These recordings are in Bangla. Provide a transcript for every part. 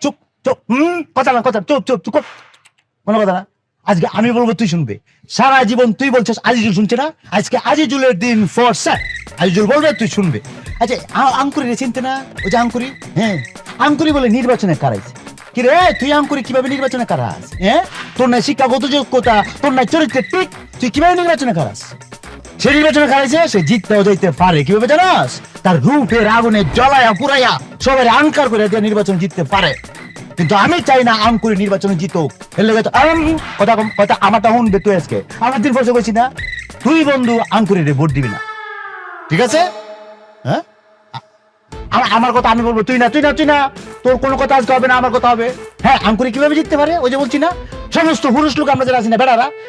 চুপ চুপ, কথা না, কথা, চুপ চুপ চুপ, কোনো কথা না। আজকে আমি বলবো, তুই শুনবে। সারা জীবন তুই বলছিস আজিজুল শুনছে না, আজকে আজিজুলের দিন ফর স্যার। আজিজুল বলবে, তুই শুনবে। আচ্ছা, আঙ্কুরি রে চিনতে না? ওই যে আঙ্কুরি, হ্যাঁ, আঙ্কুরি বলে নির্বাচনে কারাইছে। কি রে, তুই আঙ্কুরি কিভাবে নির্বাচনে কারাস? হ্যাঁ, তোর নাই শিক্ষাগত যোগ্যতা, তোর নাই চরিত্রের ঠিক, তুই কিভাবে নির্বাচনে কারাস? সে নির্বাচনে খারাইছে, সে জিততেও যাইতে পারে। কিভাবে জানাস? তার রূপের আগুনে জ্বলায়া পুরাইয়া সবাই আঙ্কার করে দিয়ে নির্বাচন জিততে পারে। কিন্তু আমি চাই না আঙ্কুরি নির্বাচনে জিতুক। এর লেগে কথা কম, কথা আমারটা শুনবে তুই। আজকে আমার দিন পয়সা কইছি না, তুই বন্ধু আঙ্কুরি রে ভোট দিবি না, ঠিক আছে? হ্যাঁ, আমার কথা আমি বলবো, তুই না, তুই না, তুই না, তোর কোনো কথা আজকে হবে না, আমার কথা হবে। হ্যাঁ, আঙ্কুরি কিভাবে জিততে পারে? ওই যে বলছি না, সমস্ত পুরুষ লোক আমরা যারা আছি না,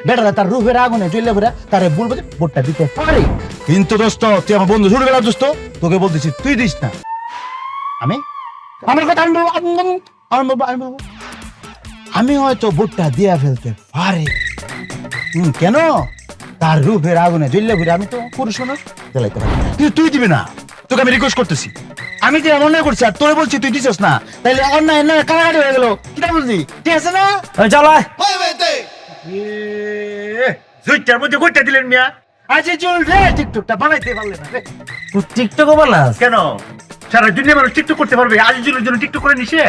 বেটারা তার রূপের আগুনে জ্বলে ভরা তারে বলবো যে ভোটটা দিতে পারে। কিন্তু দোস্ত, তুই আমার বন্ধু, ছোটবেলার দোস্ত, তোকে বলতেছি তুই দিস না। আমি আমার কথা আমি বলবো, আমি বলবো আমি হয়তো ভোটটা দিয়ে ফেলতে পারি। কেন? তার রূপের আগুনে জ্বলে ভরে আমি তো পুরুষ মানুষ জ্বালাইতে পারি। কিন্তু তুই দিবি না, তোকে আমি রিকোয়েস্ট করতেছি। আমি যে অন্যায় করছি আর তোরে বলছি তুই দিছিস না, তাইলে অন্যায় কারাগারি হয়ে গেল। কিটা বলছি, ঠিক আছে না? চালায় সুইটার মধ্যে কইটা দিলেন মিয়া। আজে চল রে, টিকটকটা বানাইতে পারলে না রে। টিকটক বানাস কেন? সারা দুনিয়া মানুষ টিকটক করতে পারবে, আজিজুলের জন্য টিকটক করে নিছে?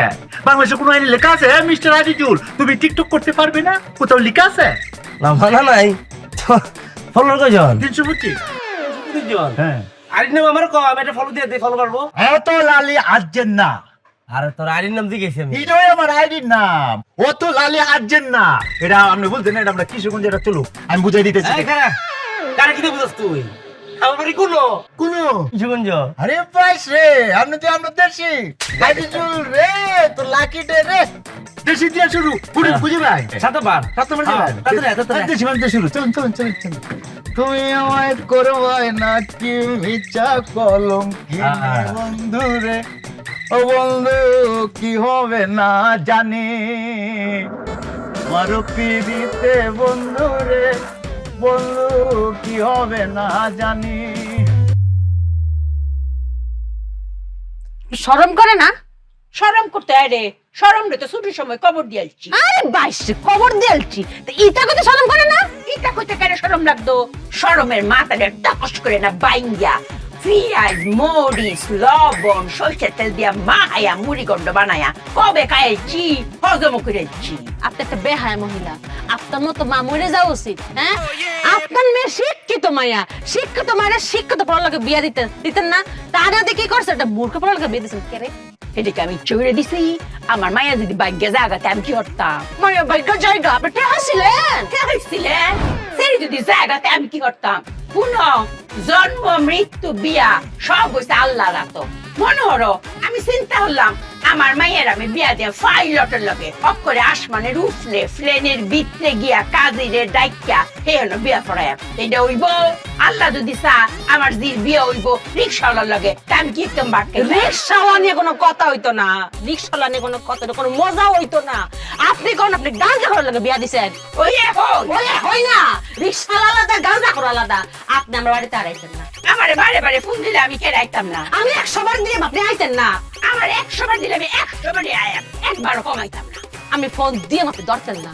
বাংলাদেশে কোনো আইনে লেখা আছে, মিস্টার আজিজুল তুমি টিকটক করতে পারবে না? কোথাও লেখা আছে? না মানা নাই। ফলোর কয়জন? 325। দুইজন। হ্যাঁ, আরির নাম আমার কো, আমি এটা ফলো দিয়ে দেই, ফলো করবো। এত লালি আজেন না, আরে তোর আরির নাম দিয়ে গেছি আমি। এটাই আমার আইডির নাম। অত লালি আজেন না, এটা আপনি বলতেন না, এটা আমরা কিশোরগঞ্জে এটা চলুক, আমি বুঝাই দিতেছি। এই কারা কারা কি বুঝাস তুই? আমার বাড়ি কোন কোন কিশোরগঞ্জ? আরে পাইস রে, আপনি তো আমরা দেশি আজিজুল রে, তো লাকি ডে রে। দেশি দিয়ে শুরু, বুঝি ভাই? সাতবার দেশি মানে শুরু, চলুন চলুন চলুন চলুন। তুমি আমায় করবাই না কি মিছা কলম কি বন্ধু রে, ও বন্ধু কি হবে না জানি, মারো পিড়িতে বন্ধু রে, বন্ধু কি হবে না জানি। শরম করে না? শরম করতে হয় রে, শরম রে তো ছুটির সময় কবর দিয়েছি। আরে বাইশ কবর দিয়েছি, ইটা কথা শরম করে না? ইটা কইতে কেন শরম লাগতো? শরমের মাথাটা টাকস করে না বাইঙ্গা পিঁয়াজ, মরিচ, লবণ, সরষের তেল দিয়া মাহায়া মুড়ি গন্ড বানায়া কবে খাইছি, হজম করেছি। আপনি একটা বেহায়া মহিলা, আপনার মতো মা মরে যাওয়া উচিত। হ্যাঁ, আপনার মেয়ে শিক্ষিত মায়া, শিক্ষিত মায়েরা শিক্ষিত পড়ালেখা বিয়া দিতেন না? তারা দিয়ে কি করছে? একটা মূর্খ পড়ালেখা বিয়ে দিচ্ছেন কে রে? এদিকে আমি চড়ে দিছি, আমার মায়া যদি ভাগ্যে জাগাতে আমি কি করতাম? মায়া ভাগ্য জায়গা আপনি হাসিলেন। হয়েছিলেন সেই যদি জায়গাতে আমি কি করতাম? কোন জন্ম মৃত্যু বিয়া সব হয়েছে আল্লাহ রাত। মনে হলো আমি চিন্তা হলাম আমার মায়ের আমি বিয়া দিয়ে পাইলটের লগে অক্ষরে আসমানের উফলে প্লেনের ভিতরে গিয়া কাজিরে ডাইকা হে হলো বিয়া পড়ায়। এটা হইব আল্লাহ যদি চা আমার জির বিয়া হইব রিক্সাওয়ালার লগে, তা আমি কি একদম বাড়তে? রিক্সাওয়ালা নিয়ে কোনো কথা হইতো না, রিক্সাওয়ালা নিয়ে কোনো কথা, কোনো মজা হইতো না। আপনি কোন আপনি গাঁজা করার লাগে বিয়া দিছেন? ওই এখন ওই হয় না, রিক্সাওয়ালা আলাদা, গাঁজা করা আলাদা। আপনি আমার বাড়িতে আর আইতেন না। আমারে বারে বারে ফোন দিলে আমি কে রাখতাম না। আমি 100 বার দিয়ে আপনি আইতেন না। আমার 100 বার দিলে আমি 100 বারই আয়াম, একবারও কমাইতাম না। আমি ফোন দিয়ে আপনি ধরতেন না।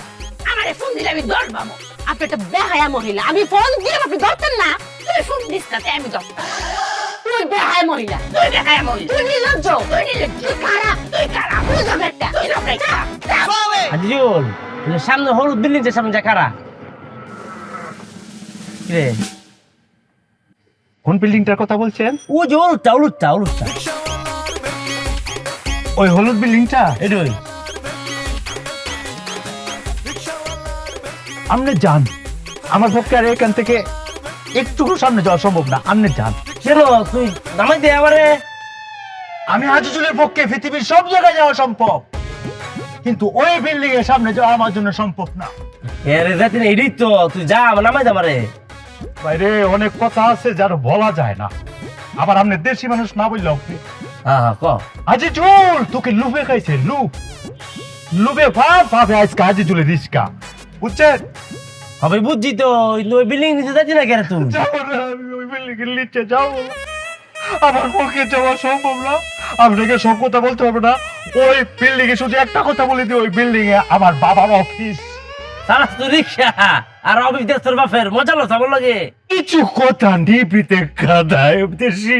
আমারে ফোন দিলে আমি ধরবামো। আপনি একটা বেহায়া মহিলা, আমি ফোন দিয়ে আপনি ধরতেন না। তুই ফোন দিস না, তাই আমি ধরতাম। তুই বেহায়া মহিলা, তুই দেখায় মহিলা, তুই নির্লজ্জ, তুই নিলে তুই খারাপ, তুই খারাপ, তুই জমেরটা, তুই জমেরটা। আজিজুল, সামনে হলুদ বিল্ডিং এর সামনে যা কারা? কিরে কোন বিল্ডিংটার কথা বলছেন? ও যে উলুটটা ওই হলুদ বিল্ডিংটা? এডই আপনি যান, আমার পক্ষে আর এখান থেকে একটুকু সামনে যাওয়া সম্ভব না। আপনি যান। কেন তুই নামাই দে আমারে? আমি আজিজুলের পক্ষে পৃথিবীর সব জায়গায় যাওয়া সম্ভব, কিন্তু ওই বিল্ডিং এর সামনে যাওয়া আমার জন্য সম্ভব না। এরে যাতে এডই তো, তুই যা নামাই দে আমারে। বাইরে অনেক কথা আছে যার বলা যায় না, আবার আপনি দেশি মানুষ না বললেও হ্যাঁ ক আজিজুল তোকে লুবে খাইছে, লুবে ভাবে আজকে আজিজুলের রিস্কা, বুঝছেন? হবে বুঝছি তো, ওই বিল্ডিং নিচে যাচ্ছি না কেন তুমি? যাবো না, আমি ওই বিল্ডিং এর নিচে যাবো না, আমার পক্ষে যাওয়া সম্ভব না। আপনাকে সব কথা বলতে হবে না, ওই বিল্ডিং এ শুধু একটা কথা বলে দিই, ওই বিল্ডিং এ আমার বাবার অফিস। চালাস তুই রিক্সা আর অফিস দেশ তোর বাপের মজা লো সবার লাগে। কিছু কথা নিবিতে কাদায় দেশি,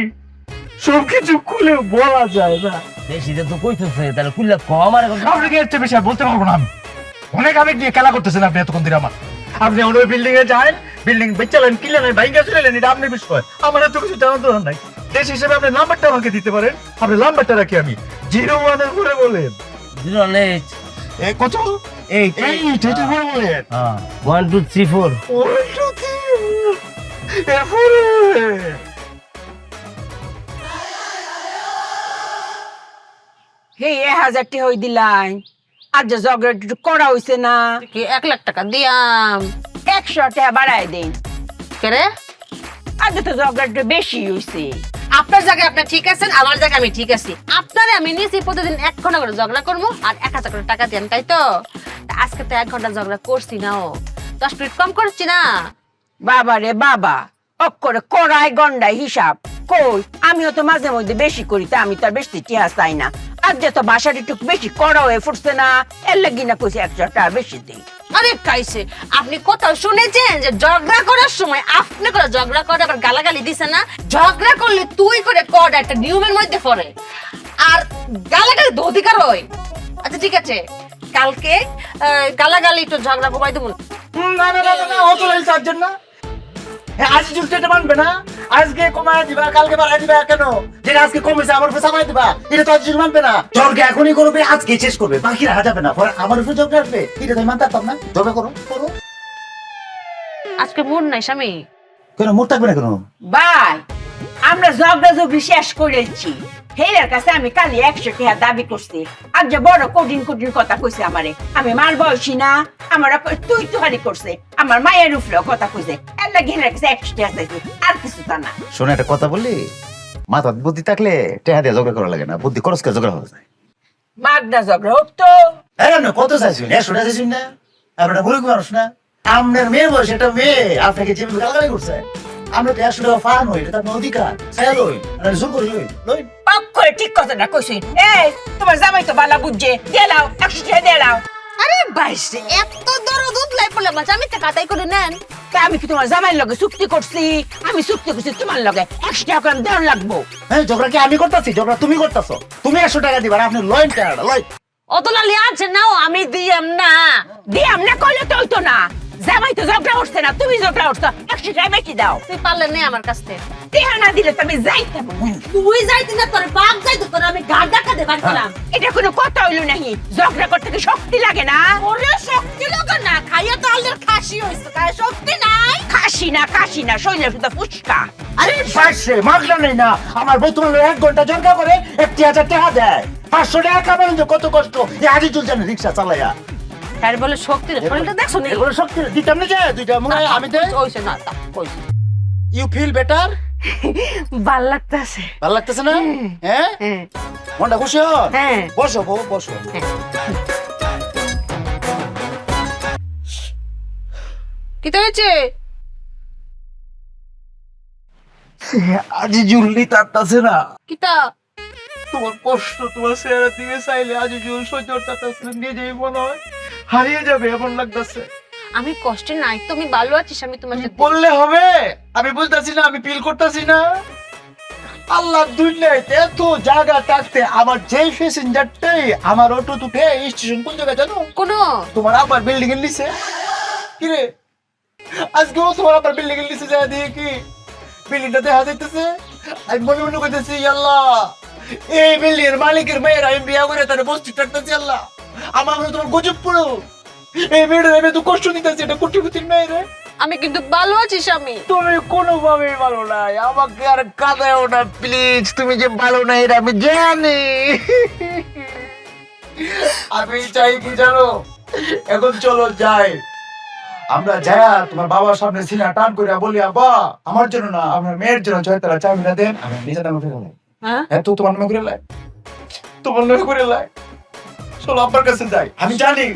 সবকিছু খুলে বলা যায় না। দেশিতে তো কইতেছে তাহলে কুল্লা কম আর এখন আপনাকে একটা বিষয় বলতে পারবো না আমি। অনেক আবেগ নিয়ে খেলা করতেছেন আপনি এতক্ষণ ধরে আমার। আপনি ওই বিল্ডিং এ যান, বিল্ডিং বেচালেন, কিনলেন, ভাইঙ্গা চলেন, এটা আপনার বিষয়, আমার এত কিছু জানার দরকার নাই। দেশ হিসেবে আপনি নাম্বারটা আমাকে দিতে পারেন, আপনি নাম্বারটা রাখি আমি 01 এর পরে বলেন। 08 কত? 8 এটা পরে বলেন 1 2 3 4 হে 1000 টাকা হই দিলাই আর যে ঝগড়া একটু করা হইছে না, কি 1 লাখ টাকা দিয়াম 100 টাকা বাড়াই দেন। কেরে? আর যে তো ঝগড়া একটু বেশি হইছে। আপনার জায়গায় আপনি ঠিক আছেন, আমার জায়গায় আমি ঠিক আছি। আপনারে আমি নিয়েছি প্রতিদিন 1 ঘন্টা করে ঝগড়া করবো আর 1000 করে টাকা দেন, তাই তো? তা আজকে তো 1 ঘন্টা ঝগড়া করছি না, ও 10 মিনিট কম করছি না। বাবা রে বাবা, অক্ষরে কড়াই গন্ডাই হিসাব কই, আমিও তো মাঝে মধ্যে বেশি করি, তা আমি তো আর বেশি টিয়া চাই না। আর যে তো বাসার একটু বেশি কড়া হয়ে ফুটছে না, এর লাগি না কইছে 100 টাকা বেশি দিই। আরে কাইছে, আপনি কোথাও শুনেছেন যে ঝগড়া করার সময় আপনি করে ঝগড়া করে আবার গালাগালি দিছে না? ঝগড়া করলে তুই করে কর একটা নিয়মের মধ্যে পড়ে, আর গালাগালি তো অধিকার হয়। আচ্ছা ঠিক আছে, কালকে গালাগালি একটু ঝগড়া কমাই দেবো। না না না না, অত লাইন চার্জেন না। আজ জুলতে এটা মানবে না, আজকে কমায় দিবা, কালকে বাড়াই দিবা কেন? যেটা আজকে কমেছে আমার উপরে চাপাই দিবা, এটা তো আজ জুল মানবে না। ঝগড়া এখনই করবে, আজকে শেষ করবে, বাকি রাখা যাবে না। পরে আমার উপরে ঝগড়া আসবে, এটা তো মানতে পারতাম না। ঝগড়া করো করো। আজকে মন নাই স্বামী। কেন মোট থাকবে না কেন? ভাই, আমরা ঝগড়া ঝগড়ি শেষ করেছি। হেরার কাছে আমি কালি 100 টাকা দাবি করছি, আর যে বড় কঠিন কঠিন কথা কইছে আমারে, আমি মার বয়সী না, আমার তুই তুহারি করছে, আমার মায়ের উপরেও কথা কইছে, এর লাগি হেরার কাছে 100 টাকা চাইছি, আর কিছু তা না। শোনো একটা কথা বললি, মাথা বুদ্ধি থাকলে টেহা দিয়ে ঝগড়া করা লাগে না, বুদ্ধি খরচ করে ঝগড়া হয়ে যায়। মাগনা ঝগড়া হতো। না কত চাইছি, 100 টাকা চাইছি না, আপনারা ভুল মানুষ না। আপনার মেয়ে বয়স একটা মেয়ে আপনাকে যেভাবে গালাগালি করছে, আমরা তো 100 টাকা ফান হই, এটা তো আপনার অধিকার, চাই লই, আর জোর করি লই। পাপ করে ঠিক কথাটা কইছি। এই তোমার জামাই তো বালা বুঝছে, দেলাও 100 টাকা দেলাও। আরে বাইশ, এত দরদ উতলাই পড়লে মাছ আমি টাকা তাই করে নেন। তা আমি কি তোমার জামাইয়ের লগে চুক্তি করছি? আমি চুক্তি করছি তোমার লগে 100 টাকা করে দেওয়ার লাগবো। হ্যাঁ, ঝগড়া কি আমি করতেছি? ঝগড়া তুমি করতেছো। তুমি 100 টাকা দিবা, আর আপনি লইন টাকাটা লই। অত লালি আছে নাও, আমি দিয়াম না। দিয়াম না কইলে তো হইতো না। জামাই তো ঝগড়া উঠছে না, তুমি ঝগড়া উঠছো, 100 টাকা বেশি দাও। তুই পারলে নে আমার কাছ থেকে। টিহা না দিলে তো আমি যাইতাম। তুই যাইতি না, তোর বাপ যাইতো, তোর আমি গাড় ডাকা দেবার দিলাম। এটা কোনো কথা হইলো নাকি? ঝগড়া করতে কি শক্তি লাগে না? ওরে শক্তি লাগে না, খাইয়া তো আলদের খাসি হইছে, গায়ে শক্তি নাই। খাসি না শরীরের ভিতর ফুসকা। আরে পাশে মাগলা নেই না, আমার বউ তোমার 1 ঘন্টা ঝগড়া করে 1000 টাকা দেয়। 500 টাকা কামানো যে কত কষ্ট, এই আজই চলছে না রিক্সা চালাইয়া। তার বলে শক্তি রে, শরীরটা দেখছো নি? এগুলো শক্তি দিতাম না, যে দুইটা মনে হয় আমি দেই। ওইছে না, তা কইছে। You feel better? ভাল লাগতাছে। ভালো লাগতেছে না? হ্যাঁ, হ্যাঁ মনটা খুশি হয়? হ্যাঁ। বসো বউ, বসো। কি তো হয়েছে? আজি জুলনি তারতাছে না। কিতা? তোমার কষ্ট, তোমার চেহারা দিকে চাইলে আজি জুল সহ্য করতেছে না, নিজেই মনে হয় হারিয়ে যাবে এমন লাগতেছে। আমি কষ্টে নাই, তুমি ভালো আছিস, আমি তোমার সাথে। বললে হবে? আমি বুঝতেছি না, আমি ফিল করতেছি না। আল্লাহ দুনিয়ায় এত জায়গা থাকতে আমার যেই প্যাসেঞ্জারটাই আমার অটো উঠে স্টেশন কোন জায়গায় জানো? কোন? তোমার আবার বিল্ডিং এর নিচে। কি রে, আজকেও তোমার আবার বিল্ডিং এর নিচে যায় দিয়ে কি বিল্ডিংটা দেখা যাইতেছে। আমি মনে মনে কইতেছি, আল্লাহ এই বিল্ডিং এর মালিকের মেয়ের আমি বিয়া করে তার বস্তি থাকতেছি। আল্লাহ আমার মনে তোমার গজব পুরো এই মেয়েটা আমি তো কষ্ট দিতেছি, এটা কোটিপতির মেয়েরে। আমি কিন্তু ভালো আছি স্বামী। তুমি কোনোভাবেই ভালো নাই, আমাকে আর কাঁদাও না প্লিজ। তুমি যে ভালো নাই এটা আমি জানি। আমি চাই কি জানো, এখন চলো যাই, আমরা যায়া তোমার বাবার সামনে সিনা টান করে বলি, আব্বা আমার জন্য না, আমার মেয়ের জন্য ছয়তলা চাবিটা দেন, আমি নিজে নামে ফিরে লাই। হ্যাঁ, তো তোমার নামে করে লাই, তোমার নামে করে লাই। চলো আব্বার কাছে যাই। আমি জানি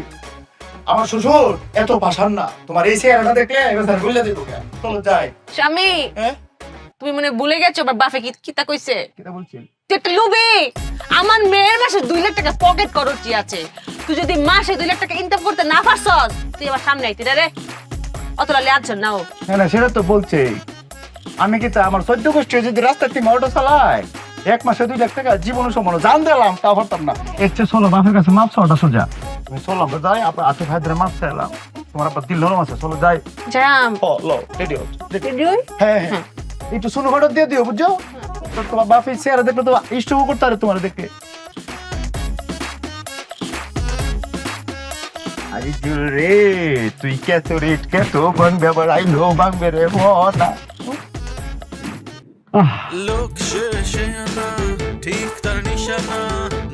আমার শ্বশুর এত পাষাণ না, তোমার এই চেহারাটা দেখলে এবার বলে দেবো। চলো যাই। স্বামী, হ্যাঁ, তুমি মনে ভুলে গেছো আমার বাপে কিতা কইছে? কিটা বলছি? তুই একটা লুবি। আমার মেয়ের মাসে 2 লাখ টাকা পকেট খরচই আছে। তুই যদি মাসে 2 লাখ টাকা ইনকাম করতে না পারছস, তুই আমার সামনে আইতি রে। অতলা লেয়াচ্ছ নাও। না সেটা তো বলছে, আমি কি তা আমার 14 গোষ্ঠী যদি রাস্তা থেকে অটো চালাই 1 মাসে 2 লাখ টাকা জীবন সমান জান দিলাম তাও পারতাম না। একটু চলো বাপের কাছে মাপ চাওয়াটা সোজা। আমি চললাম তো যাই, আপনার আতে ভাইদের মাপ চাইলাম, তোমার আবার দিল নরম আছে, চলো যাই। জাম লো রেডি হচ্ছে। রেডি। হ্যাঁ হ্যাঁ একটু শুনো হঠাৎ দিয়ে দিও বুঝছো, তো তোমার বাপের চেহারা দেখলে তো ইষ্টও করতে পারে তোমার দেখে। আরে রে তুই কত রেট কত ভাঙবে আবার আইলো ভাঙবে রে মনা। লোক শেষে আনা ঠিক তার নিশানা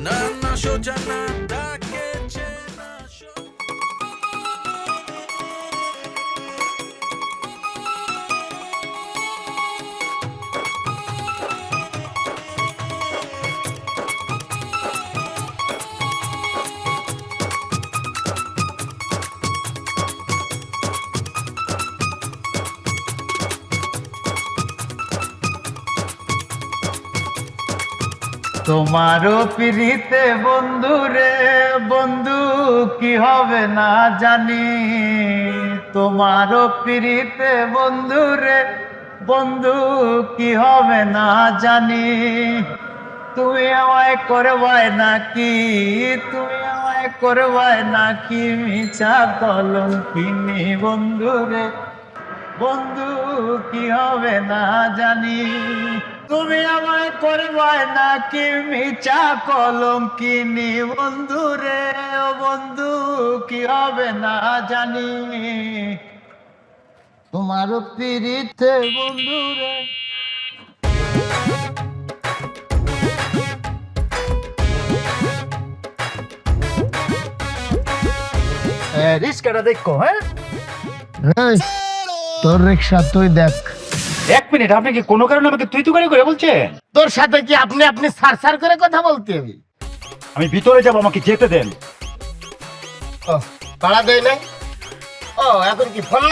না না সোজা না তাকে চেনা তোমারও পিড়িতে বন্ধু রে বন্ধু কি হবে না জানি, তোমারও পিড়িতে বন্ধু রে বন্ধু কি হবে না জানি, তুমি আমায় করবাই নাকি, তুমি আমায় করবাই নাকি মিছা কলঙ্কিনী বন্ধু রে বন্ধু কি হবে না জানি, তুমি আমায় করবাই নাকি মিছা কলঙ্কিনী বন্ধু রে ও বন্ধু কি হবে না জানি, তোমারও পিড়িতে বন্ধু রে। রিস্কাটা দেখো। হ্যাঁ তোর রিক্সা তুই দেখ। 1 মিনিট, আপনি কি কোনো কারণে আমাকে তুই তুকারি করে বলছেন? তোর সাথে কি আপনি সার করে কথা বলতে হবে? আমি ভিতরে যাব, আমাকে যেতে দেন। ও ভাড়া দেয় নাই? ও এখন কি ফোন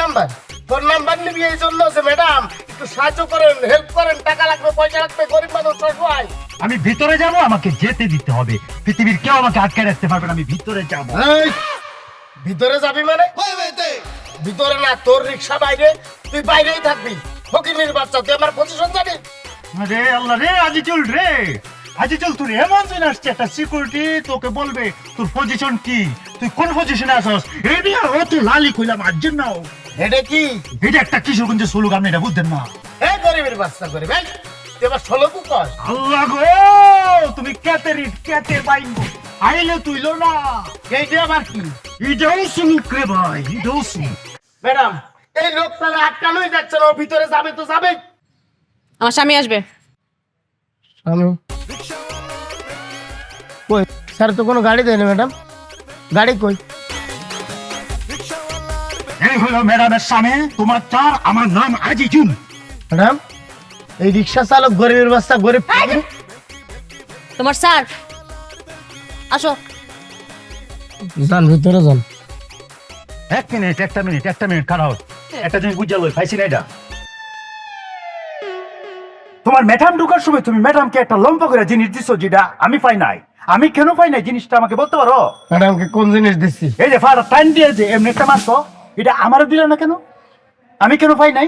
নাম্বার নিবি এই জন্য? ম্যাডাম একটু সাহায্য করেন, হেল্প করেন, টাকা লাগবে, পয়সা লাগবে, গরিব মানুষ সবাই। আমি ভিতরে যাব, আমাকে যেতে দিতে হবে। পৃথিবীর কেউ আমাকে আটকে রাখতে পারবে না, আমি ভিতরে যাব। এই, ভিতরে যাবি মানে? ভিতরে না, তোর রিক্সা বাইরে, তুই বাইরেই থাকবি। ফকিনির বাচ্চা, তুই আমার পজিশন জানিস? রে আল্লাহ রে, আজিজুল রে, আজিজুল তোর এমন দিন আসছে একটা সিকিউরিটি তোকে বলবে তোর পজিশন কি, তুই কোন পজিশনে আছস। এই দিয়ে ও তুই লালি কইলাম আজজন নাও। এটা কি? এটা একটা কিশোরগঞ্জের স্লোগান, আপনি এটা বুঝতেন না? এই গরিবের বাচ্চা করে ভাই, তুই আবার 16 কর। আল্লাহ গো, তুমি কেতে বাইঙ্গো আইলে তুইলো না। এইটা আবার কি? এটাও সুলুক রে ভাই, এটাও সুলুক। ম্যাডাম এই লোকটা আটকানোই যাচ্ছে না, ও ভিতরে যাবে তো যাবে। আমার স্বামী আসবে। কই স্যার তো কোনো গাড়ি দেয় না ম্যাডাম, গাড়ি কই? এই হলো ম্যাডামের সামনে তোমার চার, আমার নাম আজিজুল। ম্যাডাম এই রিক্সা চালক গরিবের বাচ্চা, গরিব তোমার স্যার আসো। যান ভিতরে যান। একটা মিনিট খারাপ, একটা জিনিস বুঝা লই পাইছি না। এটা তোমার ম্যাডাম ঢোকার সময় তুমি ম্যাডামকে একটা লম্বা করে জিনিস দিছো, যেটা আমি পাই নাই। আমি কেন পাই নাই জিনিসটা আমাকে বলতে পারো? ম্যাডামকে কোন জিনিস দিচ্ছি? এই যে ফাটা টাইম দিয়ে যে এমনি একটা মারছো, এটা আমারও দিলে না কেন? আমি কেন পাই নাই?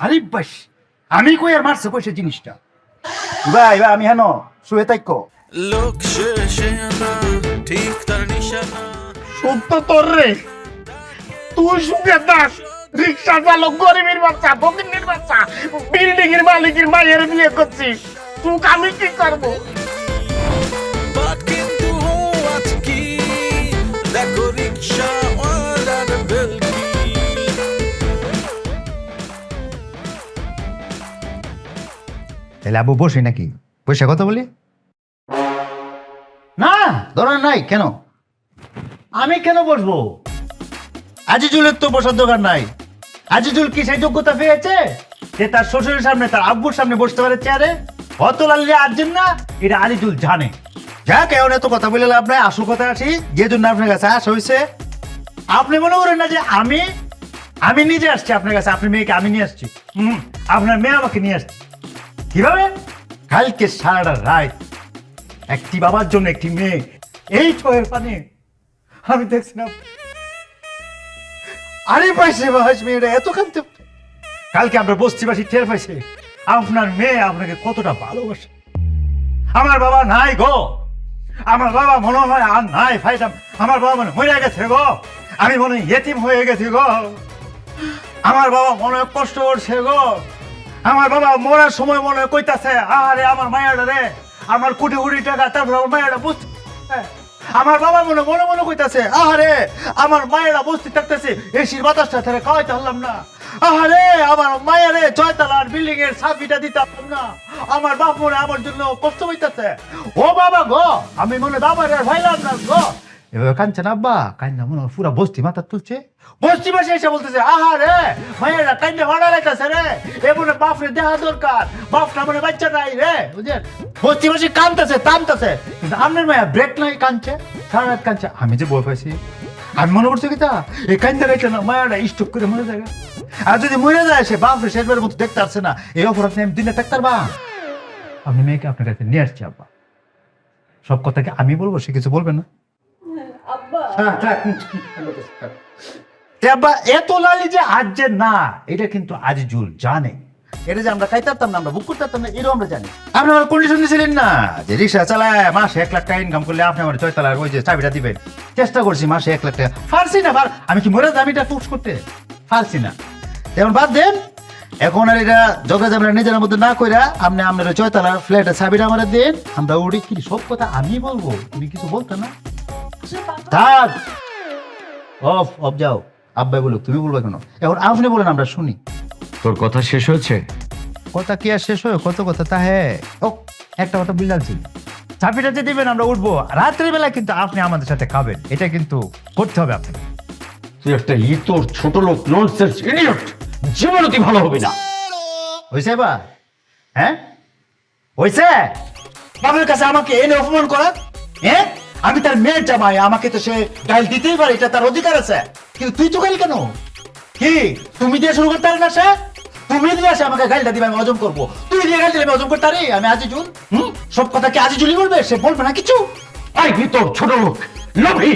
আরে বাস, আমি কই আর মারছে কই সে জিনিসটা? ভাই আমি হেন শুয়ে থাকো। লোক শেষে আনা ঠিক তার নিশানা সত্য তোর রে, তুই সুখে দাস, রিক্সা চালক গরিবের বাচ্চা, ফকিরের বাচ্চা, বিল্ডিং এর মালিকের মায়ের বিয়ে করছিস, তুই আমি কি করবো? বাট কিন্তু আজ কি দেখো রিক্সা ওয়ালার বেলকি। তাহলে আবু বসে নাকি পয়সা কথা বলি না, দরকার নাই। কেন আমি কেন বসবো? আজিজুলের তো বসার দরকার নাই। আজিজুল কি সেই যোগ্যতা পেয়েছে যে তার শ্বশুরের সামনে, তার আব্বুর সামনে বসতে পারে চেয়ারে? অত লাল্লি আর্জেন না, এটা আজিজুল জানে। যাক এখন এত কথা বলে লাভ নাই, আসল কথা আসি যে জন্য আপনার কাছে আসা হয়েছে। আপনি মনে করেন না যে আমি আমি নিজে আসছি আপনার কাছে, আপনার মেয়েকে আমি নিয়ে আসছি। আপনার মেয়ে আমাকে নিয়ে আসছে কিভাবে? কালকে সারাটা রাত একটি বাবার জন্য একটি মেয়ে এই চোখের পানি আমি দেখছি না। আরে পাইছে বাস মেয়েটা এত কাঁদতে। কালকে আমরা বস্তিবাসী টের পাইছে আপনার মেয়ে আপনাকে কতটা ভালোবাসে। আমার বাবা নাই গো, আমার বাবা মনে হয় আর নাই ফাইতাম, আমার বাবা মনে হয়ে গেছে গো, আমি মনে হয় ইয়েতিম হয়ে গেছি গো, আমার বাবা মনে হয় কষ্ট করছে গো, আমার বাবা মরার সময় মনে হয় কইতাছে আরে আমার মায়েরা রে, আমার কোটি কোটি টাকা, তারপর আমার মায়েরা বুঝতে, আমার বাবা মনে মনে মনে কইতাছে আরে আমার মায়েরা বস্তি থাকতেছে এসির বাতাসটা ছেড়ে খাওয়াইতে পারলাম না, আরে আমার মায়েরে ছয়তলার বিল্ডিং এর সাবিটা দিতে পারলাম না, আমার বাপ মনে আমার জন্য কষ্ট হইতাছে, ও বাবা গো আমি মনে বাবার আর ভাইলাম না গো। এবার কাঁদছে না আব্বা, কান্দা মনে হয় পুরা বস্তি মাথা তুলছে, বস্তি মাসে এসে বলতেছে আহারে মায়েরা কান্দে ভাড়া রাখতেছে রে, এ মনে বাপরে দেখা দরকার, বাপটা মনে বাচ্চা নাই রে, বুঝলেন? বস্তি মাসে কান্দতেছে টানতেছে, কিন্তু আপনার মায়া ব্রেক নাই, কাঁদছে সারা রাত কাঁদছে। আমি যে বই পাইছি আমি মনে করছি কি তা এই কান্দা গাইছে না মায়াটা স্টক করে মরে যায়, আর যদি মরে যায় সে বাপরে শেষবারের মতো দেখতে পারছে না, এই অপরাধ নিয়ে আমি দিনে থাকতে পারবা। আমি মেয়েকে আপনার কাছে নিয়ে আসছি আব্বা, সব কথা কি আমি বলবো, সে কিছু বলবে না? আব্বা এত লালি যে আজ যে না, এটা কিন্তু আজিজুল জানে, এটা যে আমরা খাইতে পারতাম না, আমরা বুক করতে পারতাম না, এটাও আমরা জানি। আপনি আমার কন্ডিশন দিয়েছিলেন না যে রিক্সা চালায় মাসে 1 লাখ টাকা ইনকাম করলে আপনি আমার 6 তলার ওই যে চাবিটা দিবেন, চেষ্টা করছি মাসে 1 লাখ টাকা, পারছি না, আমি কি মরে দামিটা ফুক্স করতে পারছি না, এখন বাদ দেন। এখন আর এটা ঝগড়া ঝামেলা নিজের মধ্যে না কইরা আপনি আপনার 6 তলার ফ্ল্যাটের চাবিটা আমার দেন, আমরা উড়ি কি সব কথা আমি বলবো, তুমি কিছু বলতে না থাক, অফ অফ যাও। আব্বাই বলুক, তুমি বলবে কেন? এখন আপনি বলেন আমরা শুনি। তোর কথা শেষ হয়েছে? কথা কি আর শেষ হয়? কত কথা তা হ্যাঁ, ও একটা কথা বুঝলাম, চাবিটা যে দিবেন আমরা উঠবো, রাত্রি বেলা কিন্তু আপনি আমাদের সাথে খাবেন, এটা কিন্তু করতে হবে আপনাকে। তুই একটা ইতর ছোট লোক, ননসেন্স ইডিয়ট, জীবনে তুই ভালো হবি না। হয়েছে বা হ্যাঁ হয়েছে, বাবার কাছে আমাকে এনে অপমান করা, হ্যাঁ আমি তার মেয়ের জামাই, আমাকে তো সে গাইল দিতেই পারে, এটা তার অধিকার আছে, কিন্তু তুই তো গাইল কেন? কি তুমি দিয়ে শুরু করতে পারি না? সে তুমি দিয়ে আসে আমাকে গাইলটা দিবে, আমি হজম করবো, তুই দিয়ে গাইল দিলে আমি হজম করতে পারি? আমি আজিজুল, সব কথা কি আজিজুলই বলবে? সে বলবে না কিছু? আই ভিতর ছোট লোক, লোভী,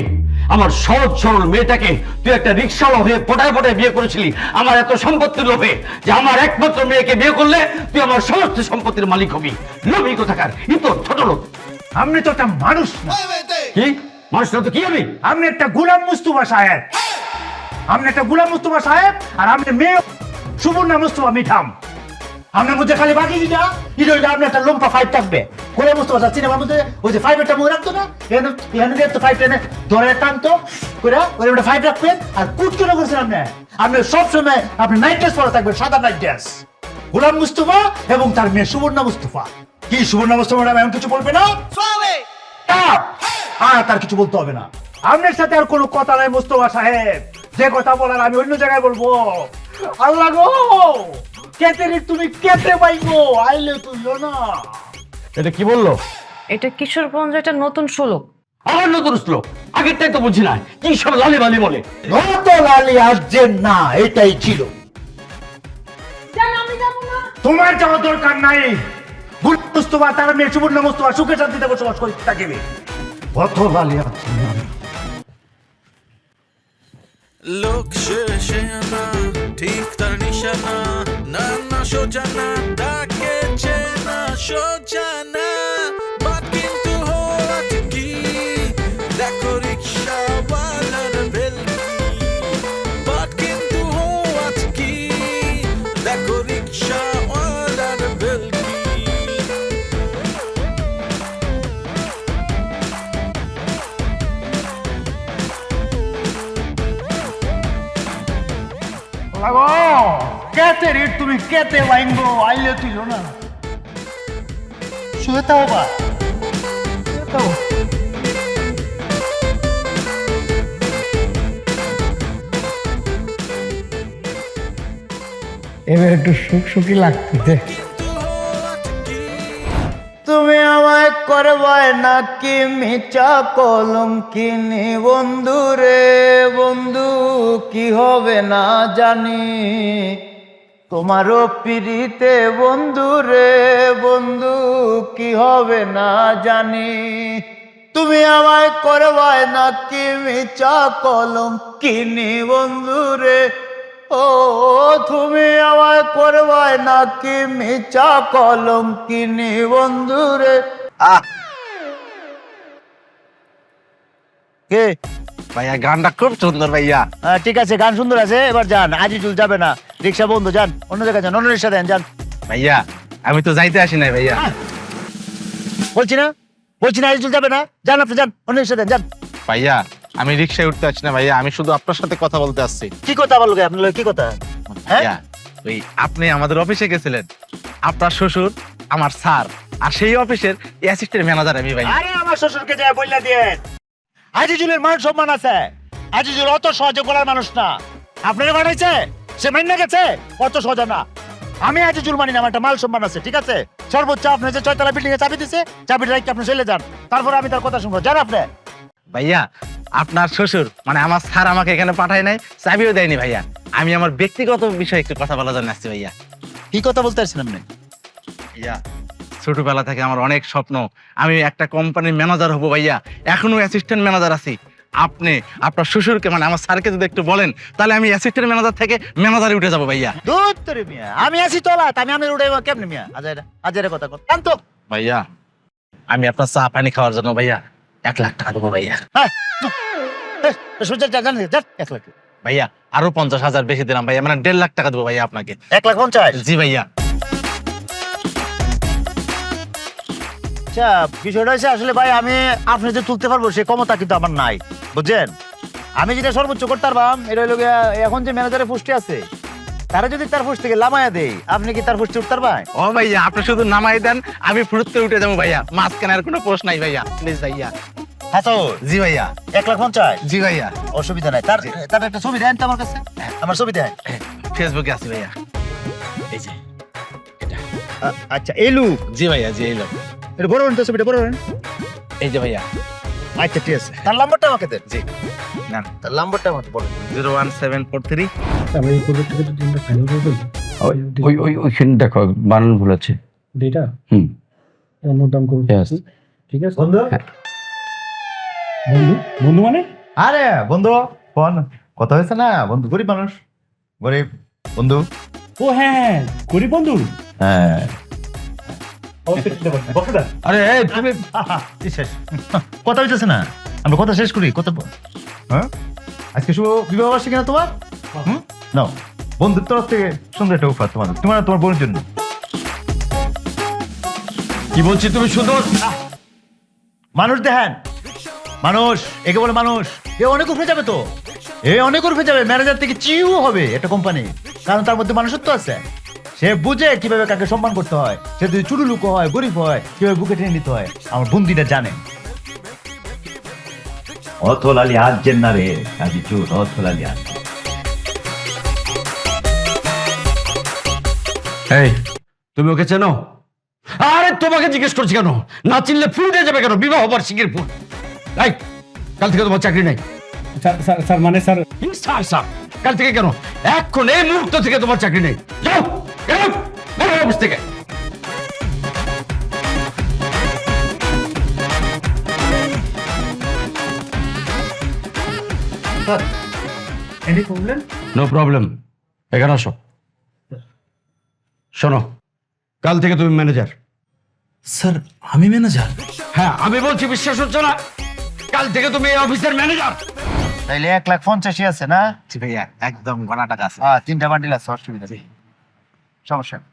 আমার সহজ সরল মেয়েটাকে তুই একটা রিক্সাওয়ালা হয়ে পটায় পটায় বিয়ে করেছিলি আমার এত সম্পত্তির লোভে, যে আমার একমাত্র মেয়েকে বিয়ে করলে তুই আমার সমস্ত সম্পত্তির মালিক হবি। লোভী কোথাকার, ইতর ছোট লোক। আপনি তো একটা মানুষ না। কি মানুষ না তো কি হবি? আপনি একটা গোলাম মুস্তফা সাহেব, আপনি একটা গোলাম মুস্তফা সাহেব, আর আপনি মেয়ে সুবর্ণা মুস্তফা মিঠাম। আপনার মধ্যে খালি বাকি যেটা এটা আপনি একটা লম্বা ফাইভ থাকবে। গোলাম মুস্তফা সাহেব সিনেমার মধ্যে ওই যে ফাইভেরটা মনে রাখতো না, এখানে তো ফাইভ টেনে ধরে টানতো করে ওই একটা ফাইভ রাখবেন, আর কুট কেন করছেন আপনি? আপনি সবসময় আপনি নাইট ড্রেস পরে থাকবেন, সাদা নাইট ড্রেস। গোলাম মুস্তফা এবং তার মেয়ে সুবর্ণা মুস্তফা। কি সুবর্ণা মুস্তফা ম্যাডাম এমন কিছু বলবে না? তার কিছু বলতে হবে না, আপনার সাথে আর কোনো কথা নাই মুস্তফা সাহেব, যে কথা বলার আমি অন্য জায়গায় বলবো। আল্লাহ গো, কেতে রে তুমি কেতে পাইবো, আইলে তুইও না। এটা কি বললো? এটা কিশোরগঞ্জ, এটা নতুন শ্লোক। আমার নতুন শ্লোক, আগেরটাই তো বুঝি না, কি সব লালি বালি বলে। নত লালি আসছে না, এটাই ছিল। তোমার যাওয়া দরকার নাই, গোলাম মুস্তফা তার মেয়ে সুবর্ণা মুস্তফা সুখে শান্তিতে বসবাস করে থাকবে। অত লালি আসছে না। লোক শেষে আনা ঠিক তার নিশানা, না না সোজা না, তাকে চেনা সোজা না, বাট কিন্তু হওয়ার কি দেখো রিক্সাওয়ালার ভেলকি, বাট কিন্তু হওয়ার কি দেখো রিক্সাওয়ালার ভেলকি। লাগো কেতে রে তুমি কেতে বাইঙ্গো, আইলে তুইও না। শুয়ে থাও বা, শুয়ে থাও। এবার একটু সুখ সুখী লাগতেছে। তুমি আমায় আমায় করবায় নাকি মিচা কলঙ্কিনী বন্ধু রে বন্ধু কি হবে না জানি তোমারও পিড়িতে বন্ধু রে বন্ধু কি হবে না জানি তুমি আমায় করবায় নাকি মিচা কলঙ্কিনী বন্ধু রে ও তুমি আমায় করবায় নাকি মিচা কলঙ্কিনী বন্ধু রে কে ভাইয়া গানটা খুব সুন্দর ভাইয়া। ঠিক আছে গান সুন্দর আছে এবার যান আজিজুল যাবে না রিক্সা বন্ধ যান অন্য জায়গায় যান অন্য রিক্সা দেন যান ভাইয়া আমি তো যাইতে আসি নাই ভাইয়া। বলছি না আজিজুল যাবে না যান আপনি যান অন্য রিক্সা দেন যান ভাইয়া আমি রিক্সায় উঠতে আসছি না ভাইয়া, আমি শুধু আপনার সাথে কথা বলতে আসছি। কি কথা বলবে আপনার কি কথা হ্যাঁ ভাইয়া ওই আপনি আমাদের অফিসে গেছিলেন, আপনার শ্বশুর আমার স্যার, আর সেই অফিসের অ্যাসিস্ট্যান্ট ম্যানেজার আমি ভাইয়া। আরে আমার শ্বশুরকে যায় বললা দিয়ে আজিজুলের মান সম্মান আছে আজিজুল অত সহজে বলার মানুষ না আপনারা বানাইছে সে মাইনা গেছে অত সহজ না আমি আজিজুল মানি না আমার একটা মাল সম্মান আছে ঠিক আছে সর্বোচ্চ আপনি যে 6 তলা বিল্ডিং এ চাবি দিছে চাবিটা রেখে আপনি চলে যান তারপর আমি তার কথা শুনবো যান আপনি ভাইয়া আপনার শ্বশুর মানে আমার স্যার আমাকে এখানে পাঠায় নাই, চাবিও দেয়নি ভাইয়া। আমি আমার ব্যক্তিগত বিষয়ে একটু কথা বলার জন্য আসছি ভাইয়া। কি কথা বলতে আসছেন আপনি ভাইয়া ছোটবেলা থেকে আমার অনেক স্বপ্ন, আমি একটা কোম্পানির ম্যানেজার হব ভাইয়া, এখনো অ্যাসিস্ট্যান্ট ম্যানেজার আছি। আপনি আপনার শ্বশুরকে মানে আমার স্যারকে যদি একটু বলেন তাহলে আমি অ্যাসিস্ট্যান্ট ম্যানেজার থেকে ম্যানেজারে উঠে যাবো ভাইয়া। দূর তোরে মিয়া আমি আছি তোলা আমি উড়ে কেমনে মিয়া আজের কথা কর জান তো ভাইয়া আমি আপনার চা পানি খাওয়ার জন্য ভাইয়া 1 লাখ টাকা দেবো ভাইয়া। হ্যাঁ সোজা জান 1 লাখ ভাইয়া আরো 50,000 বেশি দিলাম ভাইয়া, মানে 1.5 লাখ টাকা দেবো ভাইয়া আপনাকে। 1,50,000 জি ভাইয়া। আচ্ছা বিষয়টা হচ্ছে আসলে ভাই আমি আপনি যে তুলতে পারবো সে ক্ষমতা কিন্তু আমার নাই বুঝছেন আমি যেটা সর্বোচ্চ করতে পারবাম এটা হলো এখন যে ম্যানেজারের পোস্টে আছে তারা যদি তার পোস্ট থেকে লামায়া দেয় আপনি কি তার পোস্টে উঠতে পারবেন ও ভাইয়া আপনি শুধু নামাই দেন আমি ফুরুত উঠে যাবো ভাইয়া, মাঝখানে আর কোনো পোস্ট নাই ভাইয়া, প্লিজ ভাইয়া। হ্যাঁ তো জি ভাইয়া। 1,50,000 জি ভাইয়া। অসুবিধা নাই তার একটা ছবি দেন তো আমার কাছে আমার ছবি দেন ফেসবুকে আছি ভাইয়া, এই যে এটা। আচ্ছা এই লুক জি ভাইয়া জি এই লোক। এটা বড় তো ছবিটা বড় এই যে ভাইয়া। আচ্ছা ঠিক আছে তার নাম্বারটা আমাকে দেন জি না তার নাম্বারটা আমাকে বলুন 01743। আমরা এই প্রজেক্টটাকে যদি আমরা ফাইনাল করে ফেলি ওইখানে দেখো বানান ভুল আছে। ডেটা হুম অন্য দাম করবো Yes. ঠিক আছে বন্ধু বন্ধু বন্ধু মানে আরে বন্ধু ফোন কথা হয়েছে না বন্ধু গরিব মানুষ গরিব বন্ধু ও হ্যাঁ গরিব বন্ধু হ্যাঁ আরে এই তুমি শেষ কথা হইতেছে না আমরা কথা শেষ করি কথা হ্যাঁ আজকে শুভ বিবাহ বার্ষিকী না তোমার নাও বন্ধুর তরফ থেকে সুন্দর একটা উপহার তোমাদের তোমার তোমার বোনের জন্য কি বলছি তুমি সুন্দর মানুষ দেখেন মানুষ একে বলে মানুষ এ অনেক উঠে যাবে তো এ অনেক উঠে যাবে ম্যানেজার থেকে চিউ হবে একটা কোম্পানি কারণ তার মধ্যে মানুষত্ব আছে সে বুঝে কিভাবে কাকে সম্মান করতে হয় সে যদি চুরু লুকো হয় গরিব হয় কিভাবে বুকে টেনে নিতে হয় আমার বন্দিটা জানে অথলালি আজেন না রে কাজী চুর অথলালি আজ এই তুমি ওকে চেনো? আরে তোমাকে জিজ্ঞেস করছি কেন, না চিনলে ফুল দিয়ে যাবে কেন? বিবাহ বার্ষিকীর ফুল। এই কাল থেকে তোমার চাকরি নেই। স্যার স্যার স্যার মানে স্যার স্যার স্যার কাল থেকে কেন? এখন এই মুহূর্ত থেকে তোমার চাকরি নেই। যাও যাও বেরো অফিস থেকে। এনি প্রবলেম নো প্রবলেম, এখানে আসো। শোনো, কাল থেকে তুমি ম্যানেজার। স্যার আমি ম্যানেজার? হ্যাঁ আমি বলছি, বিশ্বাস হচ্ছে না? কাল থেকে তুমি এই অফিসের ম্যানেজার। তাইলে 1,50,000 আছে না জি ভাইয়া একদম গনা টাকা আছে। 3টা বান্ডিল আছে অসুবিধা নেই সমস্যা নেই।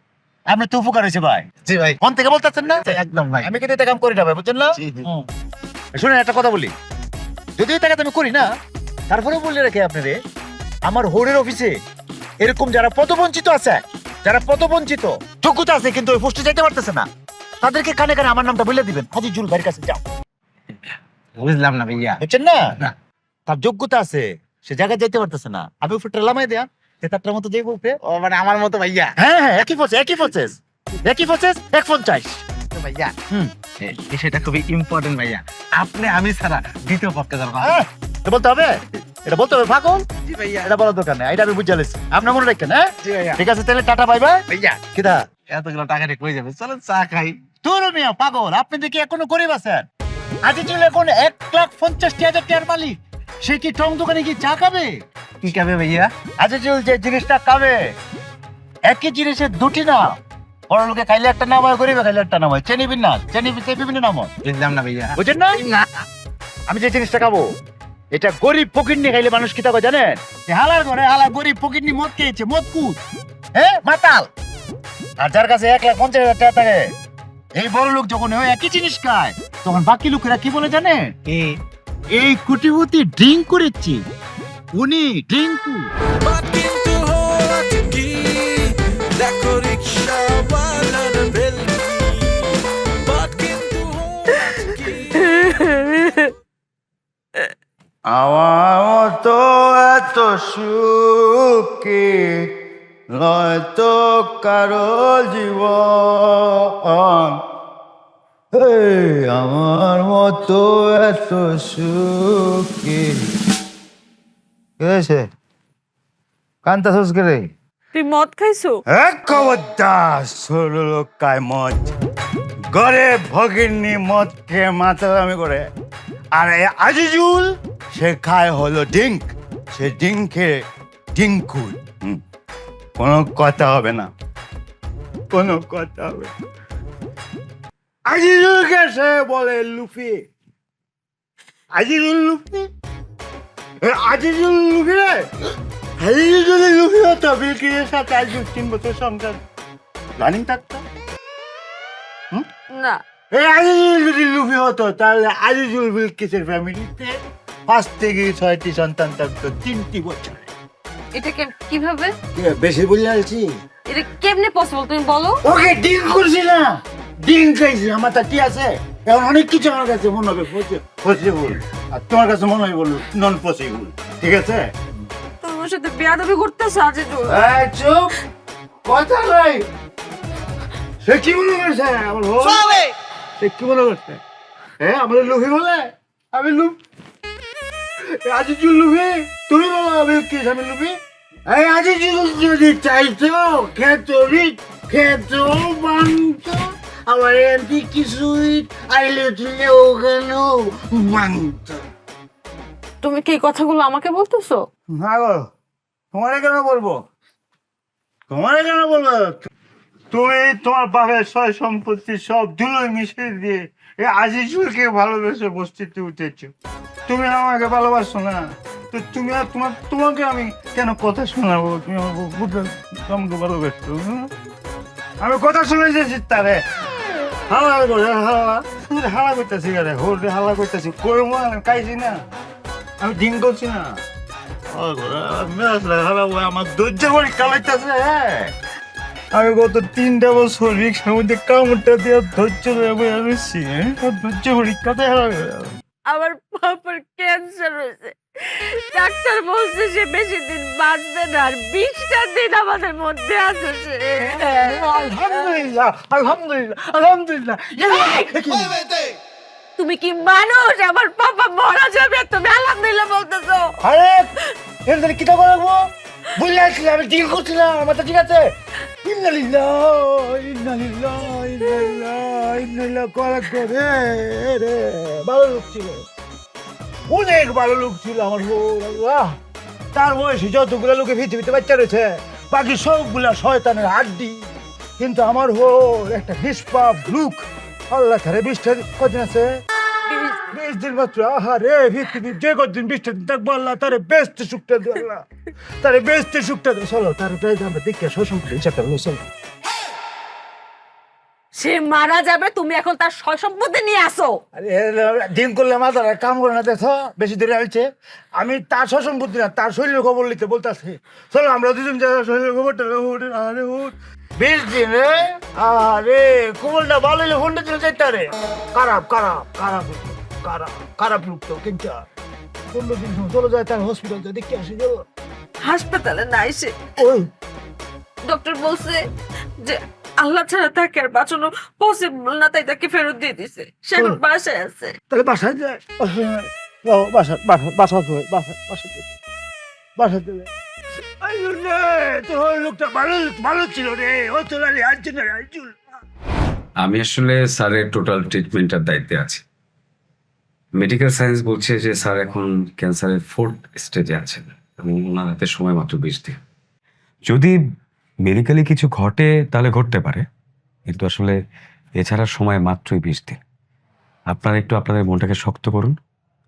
আপনি তো উপকার হয়েছে ভাই জি ভাই কোন থেকে বলতেছেন না একদম ভাই। আমি কিন্তু এটা কাম করি না ভাই বুঝছেন না জি, জি। শুনেন একটা কথা বলি যদিও টাকা আমি করি না তারপরে বলে রেখে আপনারে আমার হোরের অফিসে এরকম যারা পদবঞ্চিত আছে যারা পদবঞ্চিত যোগ্যতা আছে কিন্তু ওই পোস্টে যেতে পারতেছে না তাদেরকে কানে কানে আমার নামটা বলে দিবেন আজিজুল ভাইয়ের কাছে যাও বুঝলাম না ভাইয়া। বুঝছেন না তার যোগ্যতা আছে সে জায়গায় যেতে পারতেছে না আমি উপরটা লামাই দেয়া তারটার মতো যাইব উপরে ও মানে আমার মতো ভাইয়া। হ্যাঁ একই প্রসেস 1,50,000 1,50,000 ভাইয়া বিষয়টা খুবই ইম্পর্টেন্ট ভাইয়া, আপনি আমি ছাড়া দ্বিতীয় পক্ষে যাবো। এটা বলতে হবে, এটা বলতে হবে পাগল। জি ভাইয়া। এটা বলার দরকার নেই, এটা আমি বুঝে লেছি। আপনার মনে রাখেন, হ্যাঁ? জি ভাইয়া। ঠিক আছে, তাহলে টাটা বাই বাই। ভাইয়া কিদা এতগুলো টাকা রেখে হয়ে যাবে, চলো চা খাই। তোর মিয়া পাগল, আপনি দেখি এখনো গরিব আছেন। আজিজুল এখন 1,50,000 টাকার মালিক, সে কি টং দোকানে কি চা খাবে? কি খাবে ভাইয়া? আজিজুল যে জিনিসটা খাবে, একই জিনিসের দুটি না। বড় লোকে খাইলে একটা নাম হয়, গরিবে খাইলে একটা নাম হয়। চেনি বিন্যাস, চেনি বিভিন্ন নাম হয়, বুঝলাম না ভাইয়া। বুঝেন না? আমি যে জিনিসটা খাবো, এটা গরিব ফকিরনি খাইলে মানুষ কি থাকে জানেন? হালার ঘরে হালা গরিব ফকিরনি মদ খেয়েছে, মদ কুদ, হ্যাঁ মাতাল। আর যার কাছে 1,50,000 টাকা থাকে, এই বড় লোক যখন ওই একই জিনিস খায়, তখন বাকি লোকেরা কি বলে জানেন? এই কুটিপতি ড্রিঙ্ক করেছি, উনি ড্রিঙ্কু। বাট কিন্তু হওয়াছে কি দেখো রিক্সাওয়ালার ভেলকি বাট কিন্তু হওয়াছে কি আমার তো এত সুখী নয়তো কারো জীবন, আমার মতো এত সুখী। কি হয়েছে? কান্তা শেষ করে তুই মদ খাইছো? খবরদার, ছোট লোক খায় মদ, ঘরে ভগিনী মদ খেয়ে মাতামি করে। আর এই আজিজুল সে খায় হলো ডিঙ্ক, সে ডিঙ্কে ডিঙ্কু। কোনো কথা হবে না, কোনো কথা হবে না। আজিজুলকে সে বলে Luffy, Azizul Luffy, Azizul Luffy রে। আজিজুল যদি লুফি হতো, বিলকিসের সাথে আজ 3 বছর সংসার প্ল্যানিং থাকতো। না, এই আজিজুল যদি লুফি হতো, তাহলে আজিজুল বিলকিসের ফ্যামিলিতে 5 থেকে 6টি সন্তান থাকতো 3টি বছরে। এটা কিভাবে? বেশি বলে আছি? এটা কেমনে পসিবল তুমি বলো? ওকে ডিং করছি না, ডিং খাইছি, আমার তা কি আছে? এখন অনেক কিছু আমার কাছে মনে হবে পসিবল, আর তোমার কাছে মনে হয় বলবো নন পসিবল। ঠিক আছে? তোমার সাথে বেয়াদবি করতেছ আজিজুল। এই চুপ, কথা নাই। সে কি মনে করছে আমার বউ? সে কি মনে করছে? হ্যাঁ, আমাদের লুফি বলে? আমি লুফ, আজিজুল লুফি, তুমি বলো আমি কি? আমি লুফি? এই আজিজুল যদি চাইতো খেতো বাংতো, আমার এমপি কিছুই আইলে তুলে ওখানে বাংতো। তুমি কি এই কথাগুলো আমাকে বলতেছো? না গো, তোমারে কেন বলবো? তোমারে কেন বলবো? তুমি তোমার বাপের সয় সম্পত্তি সব ধুলোয় মিশিয়ে দিয়ে এই আজিজুলকে ভালোবেসে বস্তিতে উঠেছ। তুমি আমাকে ভালোবাসো না, তো তুমি আর তোমাকে আমি কেন কথা শোনাবো? তুমি আমাকে ভালোবাসো, আমি কথা শুনে যাচ্ছি তারে হালা করে হালা করতেছি, হালা করতেছি, করবো আমি খাইছি না, আমি ডিং করছি না। আমার ধৈর্য পরীক্ষা লাগতেছে। আমি গত 3টা বছর রিক্সার মধ্যে কামড়টা দিয়ে ধৈর্য বেরোচ্ছি, ধৈর্য পরীক্ষাতে আমার বাবার ক্যান্সার হয়েছে, ডাক্তার বলছে সে বেশি দিন বাঁচবে না, আর 20টা দিন আমাদের মধ্যে আছে সে। আলহামদুলিল্লাহ, আলহামদুলিল্লাহ, আলহামদুলিল্লাহ। তুমি কি মানুষ? আমার বাবা মারা যাবে, তুমি আলহামদুলিল্লাহ বলতেছো? আরে এর কি তা করবো? বুঝলে আসলে আমি ডিল করছিলাম, আমার তো ঠিক আছে। ভালো লোক ছিল, অনেক ভালো লোক ছিল আমার বউ। তার বয়সে যতগুলো লোকে পৃথিবীতে বাচ্চা রয়েছে, বাকি সবগুলা শয়তানের হাড্ডি। কিন্তু আমার বউ একটা নিষ্পাপ লোক। আল্লাহ তারে 20টা কদিন আছে, 20 দিন মাত্র। আহারে পৃথিবীর যে কদিন 20টা দিন থাকবো, আল্লাহ তারে বেস্ট সুখটা দিও, আল্লাহ তারে বেস্ট সুখটা দিও। চলো তার আমরা দেখে শোষণ হিসাবটা বলো, চলো। সে মারা যাবে, তুমি এখন তার সয় সম্পত্তি নিয়ে আসো। আরে দিন করলে মাথার কাম করে না, দেখো বেশি দূরে আইছে। আমি তার সম্পত্তি না, তার শরীরের খবর লিখতে বলতেছি। চলো আমরা দুজন শরীরের খবরটা। আরে 20 দিন রে, আরে কোমলটা ভালো হইলে ফোনটা চলে যাইতে। আরে খারাপ খারাপ খারাপ খারাপ খারাপ লোক তো, কিন্তু 15 দিন চলে যায়, তার হসপিটাল যা দেখে আসি। চলো হাসপাতালে না এসে ওই ডক্টর বলছে যে আল্লাহ ছাড়া তাকে আর বাঁচানো পসিবল না, তাই তাকে ফেরত দিয়ে দিছে। সে এখন বাসায় আছে। তাহলে বাসায় যায়, বাসা বাসা বাসা দেবে। তোর লোকটা ভালো ভালো ছিল রে, ও তোর আইজুল। আমি আসলে স্যারের টোটাল ট্রিটমেন্টের দায়িত্বে আছি। মেডিকেল সায়েন্স বলছে যে স্যার এখন ক্যান্সারের 4th স্টেজে আছেন এবং ওনার হাতে সময় মাত্র 20 দিন। যদি মেডিকেলি কিছু ঘটে তাহলে ঘটতে পারে, কিন্তু আসলে এছাড়া সময় মাত্রই 20 দিন। আপনারা একটু আপনাদের মনটাকে শক্ত করুন,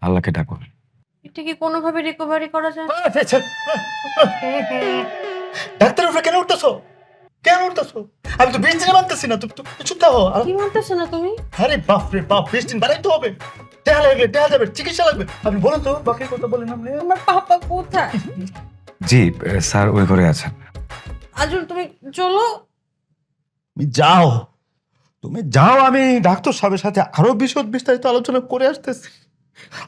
আল্লাহকে ডাকুন। এটা কি কোনোভাবে রিকভারি করা যায়? ডাক্তার উপরে কেন উঠতেছো? কেন উঠতেছো? আমি তো 20 দিনে মানতেছি না, তুমি চুপ থাকো। কি মানতেছো না তুমি? আরে বাপ রে বাপ, 20 দিন বাড়াইতে হবে। টাকা লাগবে, টাকা যাবে, চিকিৎসা লাগবে। আপনি বলেন তো বাকি কথা বলেন আপনি। আমার পাপা কোথায়? জি স্যার ওই ঘরে আছেন। আজুল তুমি চলো। তুমি যাও, তুমি যাও, আমি ডাক্তার সাহেবের সাথে আরো বিস্তারিত আলোচনা করে আসতেছি।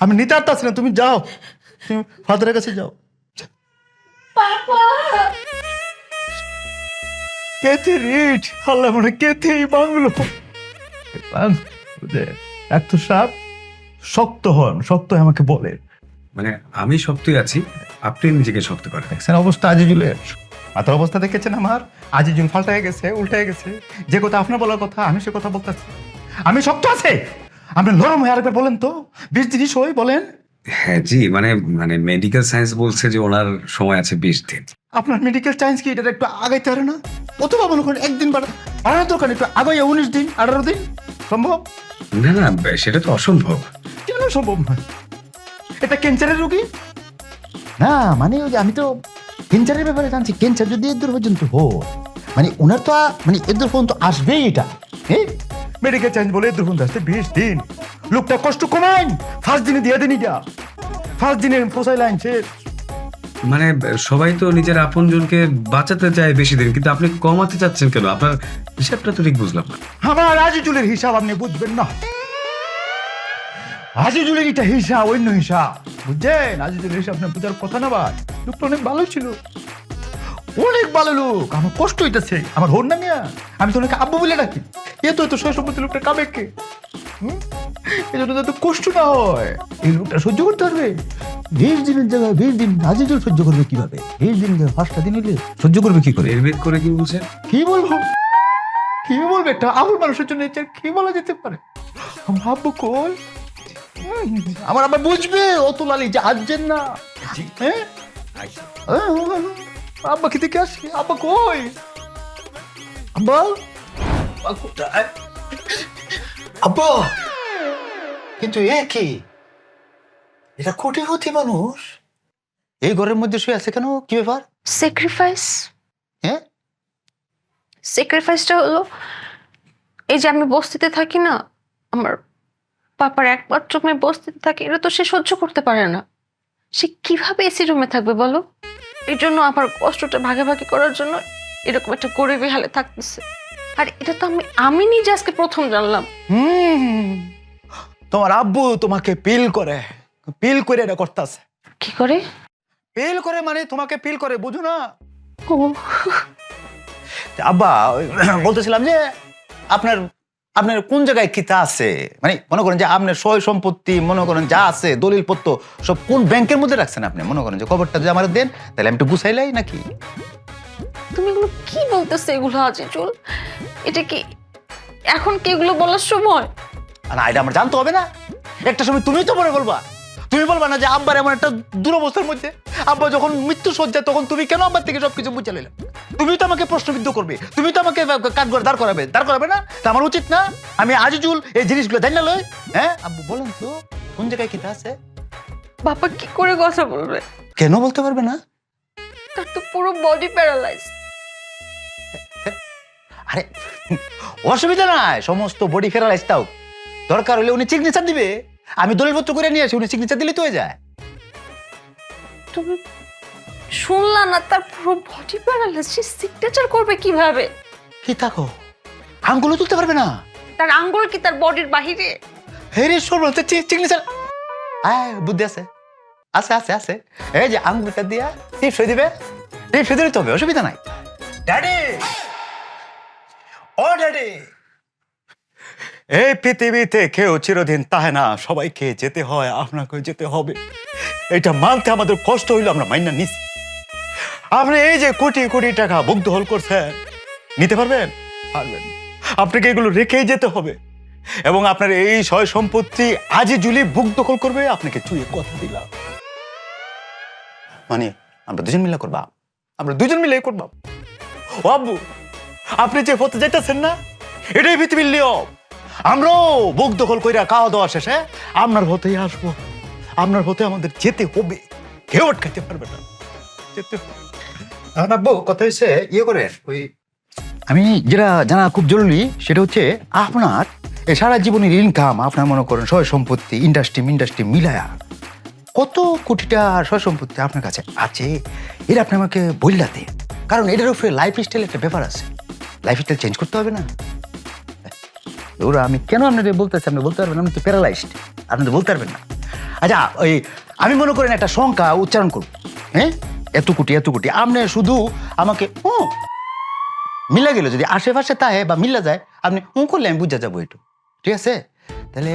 আমি নিতে পারতাছি না, তুমি যাও, তুমি ফাদারের কাছে যাও। কেতে রিট আল্লাহ মনে কেতেই বাংলো। ডাক্তার সাহেব শক্ত হন, শক্ত হয়ে আমাকে বলে। মানে আমি শক্তই আছি, আপনি নিজেকে শক্ত করেন। দেখছেন অবস্থা আজিজুলের, মাথার অবস্থা দেখেছেন আমার? আজিজুল পাল্টায় গেছে, উল্টায় গেছে। যে কথা আপনার বলার কথা আমি সে কথা বলতেছি। আমি শক্ত আছে, আপনি নরম হয়ে আরেকবার বলেন তো। 20 দিনই সই বলেন। হ্যাঁ জি, মানে মানে মেডিকেল সায়েন্স বলছে যে ওনার সময় আছে 20 দিন। আপনার মেডিকেল সায়েন্স কি এটা একটু আগাইতে পারে না? অথবা মনে করেন একদিন বাড়ানোর দরকার, একটু আগাই 19 দিন 18 দিন সম্ভব? না না, সেটা তো অসম্ভব। কেন সম্ভব নয়? এটা ক্যান্সারের রোগী না, মানে ওই যে আমি তো ক্যান্সারের ব্যাপারে জানছি। ক্যান্সার যদি এর দূর পর্যন্ত মানে ওনার তো মানে এর দূর পর্যন্ত আসবেই এটা। হ্যাঁ, মেডিকেল সায়েন্স বলে এর দূর পর্যন্ত আসতে 20 দিন। লোকটা কষ্ট কমাইন, ফার্স্ট দিনে দিয়ে দেন। এটা ফার্স্ট দিনে ফসাই লাইন শেষ। মানে সবাই তো নিজের আপনজনকে বাঁচাতে চায় বেশি দিন, কিন্তু আপনি কমাতে চাচ্ছেন কেন? আপনার হিসাবটা তো ঠিক বুঝলাম না। আমার আজিজুলের হিসাব আপনি বুঝবেন না। আজিজুলের এটা হিসাব অন্য হিসাব, বুঝছেন? আজিজুলের হিসাব আপনার বুঝার কথা না ভাই। লোকটা অনেক ভালো ছিল, অনেক ভালো লোক। আমার কষ্ট হইতেছে, আমার হন না মিয়া। আমি তো অনেক আব্বু বলে ডাকি। এত সয় সম্পত্তি লোকটা কাবে কে? এই জন্য যাতে কষ্ট না হয়, এই লোকটা সহ্য করতে পারবে। 20 দিনের জায়গায় 20 দিন আজিজুল সহ্য করবে কিভাবে? 20 দিন 5টা দিন হইলে সহ্য করবে কি করে? নির্ভেদ করে কি বলছেন? কি বলবো, কি বলবে? একটা আবুল মানুষের জন্য কি বলা যেতে পারে? আমার আব্বু কই? আমার আব্বা বুঝবে অত লালি যে আসছেন না। হ্যাঁ, আব্বা কি থেকে আসি? আব্বা কই? আব্বা কোথায়? আব্বা কিন্তু এ কি? এটা কোটিপতি মানুষ, এই ঘরের মধ্যে শুয়ে আছে কেন? কি ব্যাপার? স্যাক্রিফাইস। হ্যাঁ, স্যাক্রিফাইসটা হলো এই যে আমি বস্তিতে থাকি না, আমার পাপার একমাত্র মেয়ে বস্তিতে থাকে, এটা তো সে সহ্য করতে পারে না। সে কিভাবে এসি রুমে থাকবে বলো? এই জন্য আমার কষ্টটা ভাগাভাগি করার জন্য এরকম একটা গরিবী হালে থাকতেছে। আর এটা তো আমি নিজে আজকে প্রথম জানলাম। তোমার আব্বু তোমাকে পিল করে এটা করতেছে। কি করে পিল করে? মানে তোমাকে পিল করে, বুঝো না? ও আব্বা বলতেছিলাম যে আপনার কোন জায়গায় কিতা আছে, মানে মনে করেন যে আপনার সয় সম্পত্তি মনে করেন যা আছে দলিল পত্র সব কোন ব্যাংকের মধ্যে রাখছেন আপনি? মনে করেন যে খবরটা যদি আমার দেন তাহলে আমি একটু গুছাইলাই নাকি? তুমি এগুলো কি বলতেছো? এগুলো আজিজুল, এটা কি এখন কি এগুলো বলার সময়? না, এটা আমার জানতে হবে না? একটা সময় তুমি তো মনে বলবা, তুমি বলবা না যে আব্বার এমন একটা দুরবস্থার মধ্যে, আব্বা যখন মৃত্যু সজ্জায় তখন তুমি কেন আব্বার থেকে সবকিছু বুঝে নিলে? তুমি তো আমাকে প্রশ্নবিদ্ধ করবে, তুমি তো আমাকে কাঠগড় দাঁড় করাবে না? তা আমার উচিত না আমি আজিজুল এই জিনিসগুলো জানি না লই? হ্যাঁ আব্বু বলেন তো কোন জায়গায় কিতা আছে? বাবা কি করে কথা বলবে? কেন বলতে পারবে না? তার তো পুরো বডি প্যারালাইজ। আরে অসুবিধা নাই, সমস্ত বডি ফেরালাইজ তাও দরকার হলে উনি সিগনেচার দিবে, আমি দলিলপত্র করে নিয়ে আসি, উনি সিগনেচার দিলে তো হয়ে যায়। তুমি শুনলা না? তার পুরো বডি প্যারালাইজ, সে সিগনেচার করবে কিভাবে? কি থাকো আঙ্গুলও তুলতে পারবে না? তার আঙ্গুল কি তার বডির বাহিরে? হেরে সর্ব সিগনেচার বুদ্ধি আছে, আছে। এই যে আঙ্গুলটা দিয়া টিপ সই দিবে, টিপ সই দিলে তো হবে, অসুবিধা নাই। ড্যাডি অলরেডি এই পৃথিবীতে কেউ চিরদিন তাহে না, সবাইকে যেতে হয়, আপনাকে যেতে হবে। এটা মানতে আমাদের কষ্ট হইলো, আমরা মাইনা নিছি। আপনি এই যে কোটি কোটি টাকা মুগ্ধ হল করছেন, নিতে পারবেন? পারবেন। আপনাকে এগুলো রেখেই যেতে হবে এবং আপনার এই সয় সম্পত্তি আজই জুলি বুক দখল করবে, আপনাকে চুয়ে কথা দিলাম। মানে আমরা দুজন মিলে করবা, আমরা দুজন মিলে করবা। ও আব্বু, আপনি যে পথে যেতেছেন না, এটাই পৃথিবীর নিয়ম। আমরাও বুক দখল কইরা খাওয়া দাওয়া শেষে আপনার পথেই আসবো, আপনার পথে আমাদের যেতে হবে, কেউ আটকাতে পারবে না, যেতে হবে। আব্বু কথা হচ্ছে ইয়ে করেন, ওই আমি যেটা জানা খুব জরুরি সেটা হচ্ছে আপনার এই সারা জীবনের ইনকাম, আপনার মনে করেন সয় সম্পত্তি ইন্ডাস্ট্রি মিলায়া কত কোটিটা সয় সম্পত্তি আপনার কাছে আছে, এটা আপনি আমাকে বললাতে। কারণ এটার উপরে লাইফ স্টাইল একটা ব্যাপার আছে, লাইফ স্টাইল চেঞ্জ করতে হবে না। ওরা আমি কেন আপনাদের বলতেছি, আপনি বলতে পারবেন, আপনি তো প্যারালাইজড, আপনি তো বলতে পারবেন না। আচ্ছা, ওই আমি মনে করেন একটা সংখ্যা উচ্চারণ করব, হ্যাঁ, এত কোটি আপনি শুধু আমাকে মিলা গেল, যদি আশেপাশে তাহে বা মিলা যায় আপনি করলে আমি বুঝা যাবো একটু, ঠিক আছে? তাহলে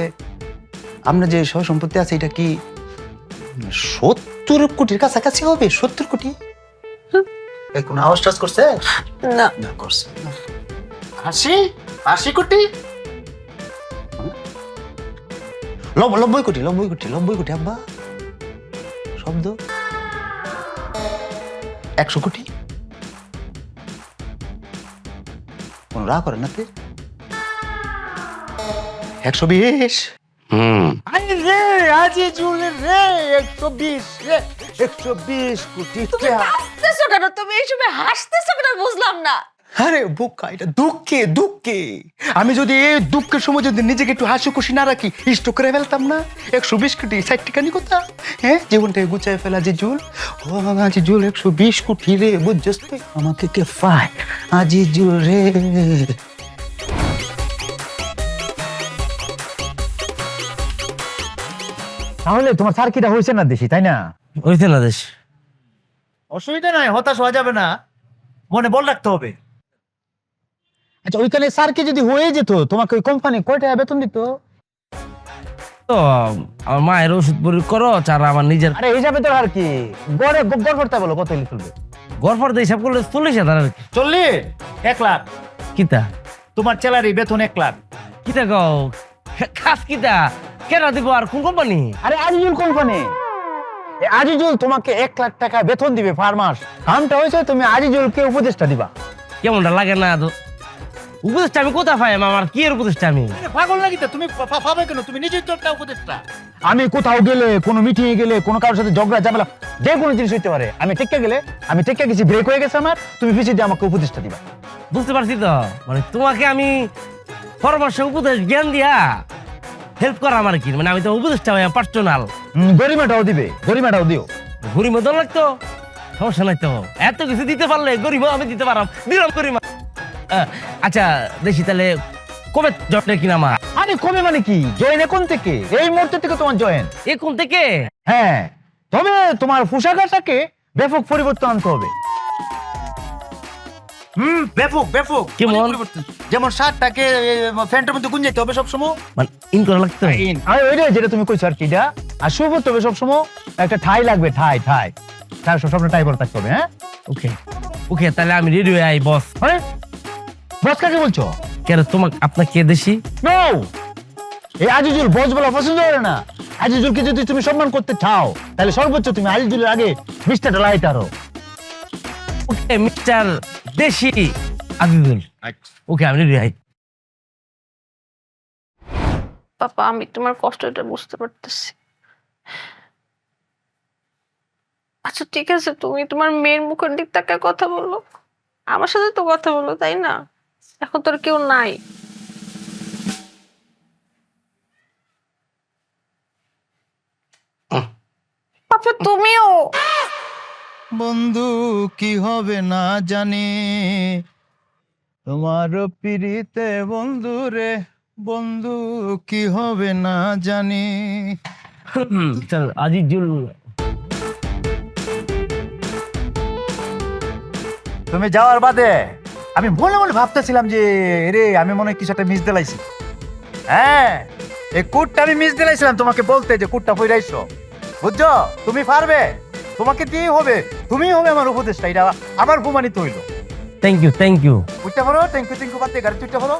আপনার যে সহ সম্পত্তি আছে এটা কি 70 কোটির কাছাকাছি হবে? 70 কোটি? কোন আওয়াজ টাজ করছে? না না করছে। 80 কোটি? 90 কোটি আব্বা, শব্দ 100 কোটি? কোন রাগ করেন না? 120? আরে রে আজি জুলের রে 120 রে 120 কোটি তুমি হাসতেছো কেন? তুমি এই সময় হাসতেছো কেন বুঝলাম না। আরে বোকা, এটা দুঃখে আমি যদি এই দুঃখের সময় যদি নিজেকে একটু হাসি খুশি না রাখি, স্ট্রোক করে ফেলতাম না। 120 কোটি 60 টাকা নি কথা, হ্যাঁ, জীবনটাকে গুছাই ফেলা। আজি জুল 120 কোটি রে, বুঝছস তুই আমাকে কে ফায় আজি জুল রে। তাহলে তোমার সার্কিটা হয়েছে না দেশি, তাই না? হইছে না দেশ। অসুবিধা নাই, হতাশ হওয়া যাবে না, মনে বল রাখতে হবে। আচ্ছা, ওইখানে সার্কি যদি হয়ে যেত, তোমাকে ওই কোম্পানি কয় টাকা বেতন দিত? তো আমার মায়ের ওষুধ পরি করো, আর আমার নিজের আরে হিসাবে তো আর কি, গড়ে গড় করতে বলো, কত হলে চলবে? গড়ফর দিয়ে হিসাব করলে 40,000 আর কি। 40? 1 লাখ কিতা তোমার স্যালারি, বেতন 1 লাখ। কিতা গাও খাস, কিতা কেন দিব? আর কোন কোম্পানি? আরে আজিজুল কোম্পানি। আজিজুল তোমাকে 1 লাখ টাকা বেতন দিবে পার মাস। কামটা হয়েছে তুমি আজিজুলকে উপদেশটা দিবা। কেমনটা লাগে না? উপদেশটা আমি কোথা পাই? আমার কি এর উপদেশটা? আমি পাগল নাকি? তুমি পাবে কেন? তুমি নিজেই তো একটা উপদেশটা। আমি কোথাও গেলে, কোনো মিটিং এ গেলে, কোনো কারোর সাথে ঝগড়া ঝামেলা যে কোনো জিনিস হইতে পারে, আমি টেক্কা গেলে, আমি টেক্কা গেছি, ব্রেক হয়ে গেছে আমার, তুমি পিছিয়ে দিয়ে আমাকে উপদেশটা দিবা। বুঝতে পারছি তো, মানে তোমাকে আমি পরামর্শ উপদেশ জ্ঞান দিয়া হেল্প করা আমার কি, মানে আমি তো উপদেশটা পার্সোনাল। গরিমাটাও দিবে, গরিমাটাও দিও। গরিব মতো লাগতো, সমস্যা নাই তো, এত কিছু দিতে পারলে গরিব আমি দিতে পারাম, দিলাম গরিমা। আচ্ছা দেখি তাহলে কবে জবটা কিনা আমার? আরে কবে মানে কি, জয়েন এখন থেকে, এই মুহূর্তে থেকে তোমার জয়েন। এখন থেকে? হ্যাঁ, তবে তোমার পোশাকটাকে ব্যাপক পরিবর্তন আনতে হবে। ব্যাপক কেমন? পরিবর্তন। যেমন শার্টটাকে প্যান্টের মধ্যে গুঞ্জাইতে হবে সবসময়, মানে ইন করা লাগতো। আর ওইটাই যেটা তুমি কইছো আর কি, এটা আর শুভ তবে সবসময় একটা ঠাই লাগবে, ঠাই তার সবসময় টাই পরে থাকতে হবে। হ্যাঁ, ওকে তাহলে আমি রেডি হয়ে আই বস। আরে বস কাকে বলছো? কেন তোমাকে, আপনাকে দেশি? নো, এই আজিজুল বস বলা পছন্দ করে না। আজিজুলকে যদি তুমি সম্মান করতে চাও, তাহলে সর্বোচ্চ তুমি আজিজুলের আগে মিস্টারটা লাইট আরো। ওকে মিস্টার দেশি আজিজুল। ওকে আমি রেডি আই। পাপা, আমি তোমার কষ্টটা বুঝতে পারতেছি। আচ্ছা ঠিক আছে, তুমি তোমার মেয়ের মুখের দিক তাকায় কথা বলো, আমার সাথে তো কথা বলো, তাই না? এখন তোর কেউ নাই। পাপা তুমিও। বন্ধু কি হবে না জানি, তোমার পিড়িতে বন্ধু রে, বন্ধু কি হবে না জানি। চল আজিজুল, তুমি যাওয়ার বাদে আমি মনে মনে ভাবতেছিলাম যে রে আমি মনে হয় কিছু একটা মিস দিলাইছি। হ্যাঁ, এই কুটটা আমি মিস দিলাইছিলাম তোমাকে বলতে যে কুটটা ফইরাইছো, বুঝছো? তুমি পারবে, তোমাকে দিয়ে হবে, তুমি হবে আমার উপদেশটা, এটা আমার প্রমাণিত হইলো। Thank you. উঠতে পারো, থ্যাংক ইউ বাদ দিয়ে গাড়ি উঠতে পারো।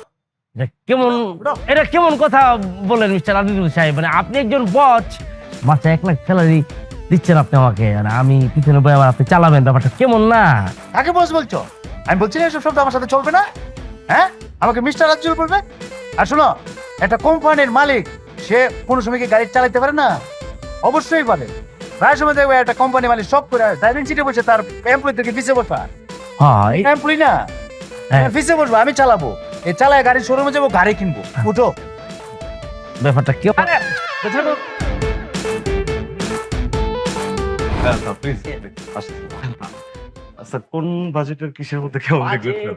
এটা কেমন কথা বলেন মিস্টার আজিজুল সাহেব? মানে আপনি একজন বস, মাসে 1 লাখ স্যালারি দিচ্ছেন আপনি আমাকে, মানে আমি পিছনে বই আবার আপনি চালাবেন, ব্যাপারটা কেমন না? কাকে বস বলছো? আমি বলছি না এসব শব্দ আমার সাথে চলবে না। হ্যাঁ, আমাকে মিস্টার আজিজুল বলবে? আর শোনো, একটা কোম্পানির মালিক সে কোনো সময় কি গাড়ি চালাতে পারে না? অবশ্যই পারে। প্রায় সময় দেখবে একটা কোম্পানি মালিক সব করে ড্রাইভিং সিটে বসে তার এমপ্লয়িদেরকে পিছিয়ে বসা। হ্যাঁ, এমপ্লয়ি না, হ্যাঁ। পিছিয়ে বসবো, আমি চালাবো, এই চালায় গাড়ির শোরুমে যাবো, গাড়ি কিনবো। উঠো। ব্যাপারটা কেউ আচ্ছা, কোন বাজেটের কিসের মধ্যে কেমন দেখলেন?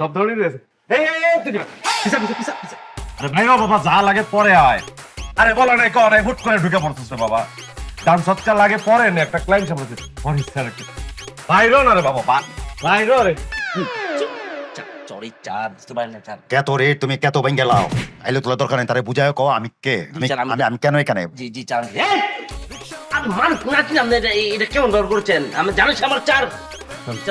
সব ধরনের রয়েছে। আরে ভাই বাবা, যা লাগে পরে আয়। আরে বলা নাই কর, হুট করে ঢুকে পড়তেছে বাবা। ডান সৎকার লাগে পরে না, একটা ক্লায়েন্ট সামনে পরে স্যার একটা বাইরো না রে বাবা, বাইরো রে। কেত রে তুমি কেত ভেঙে লাও, আইলে তোলা দরকার নেই, তারে বুঝায় কও আমি কে, আমি কেন এখানে। এটা কেমন ব্যবহার করছেন? আমি জানিস আমার চার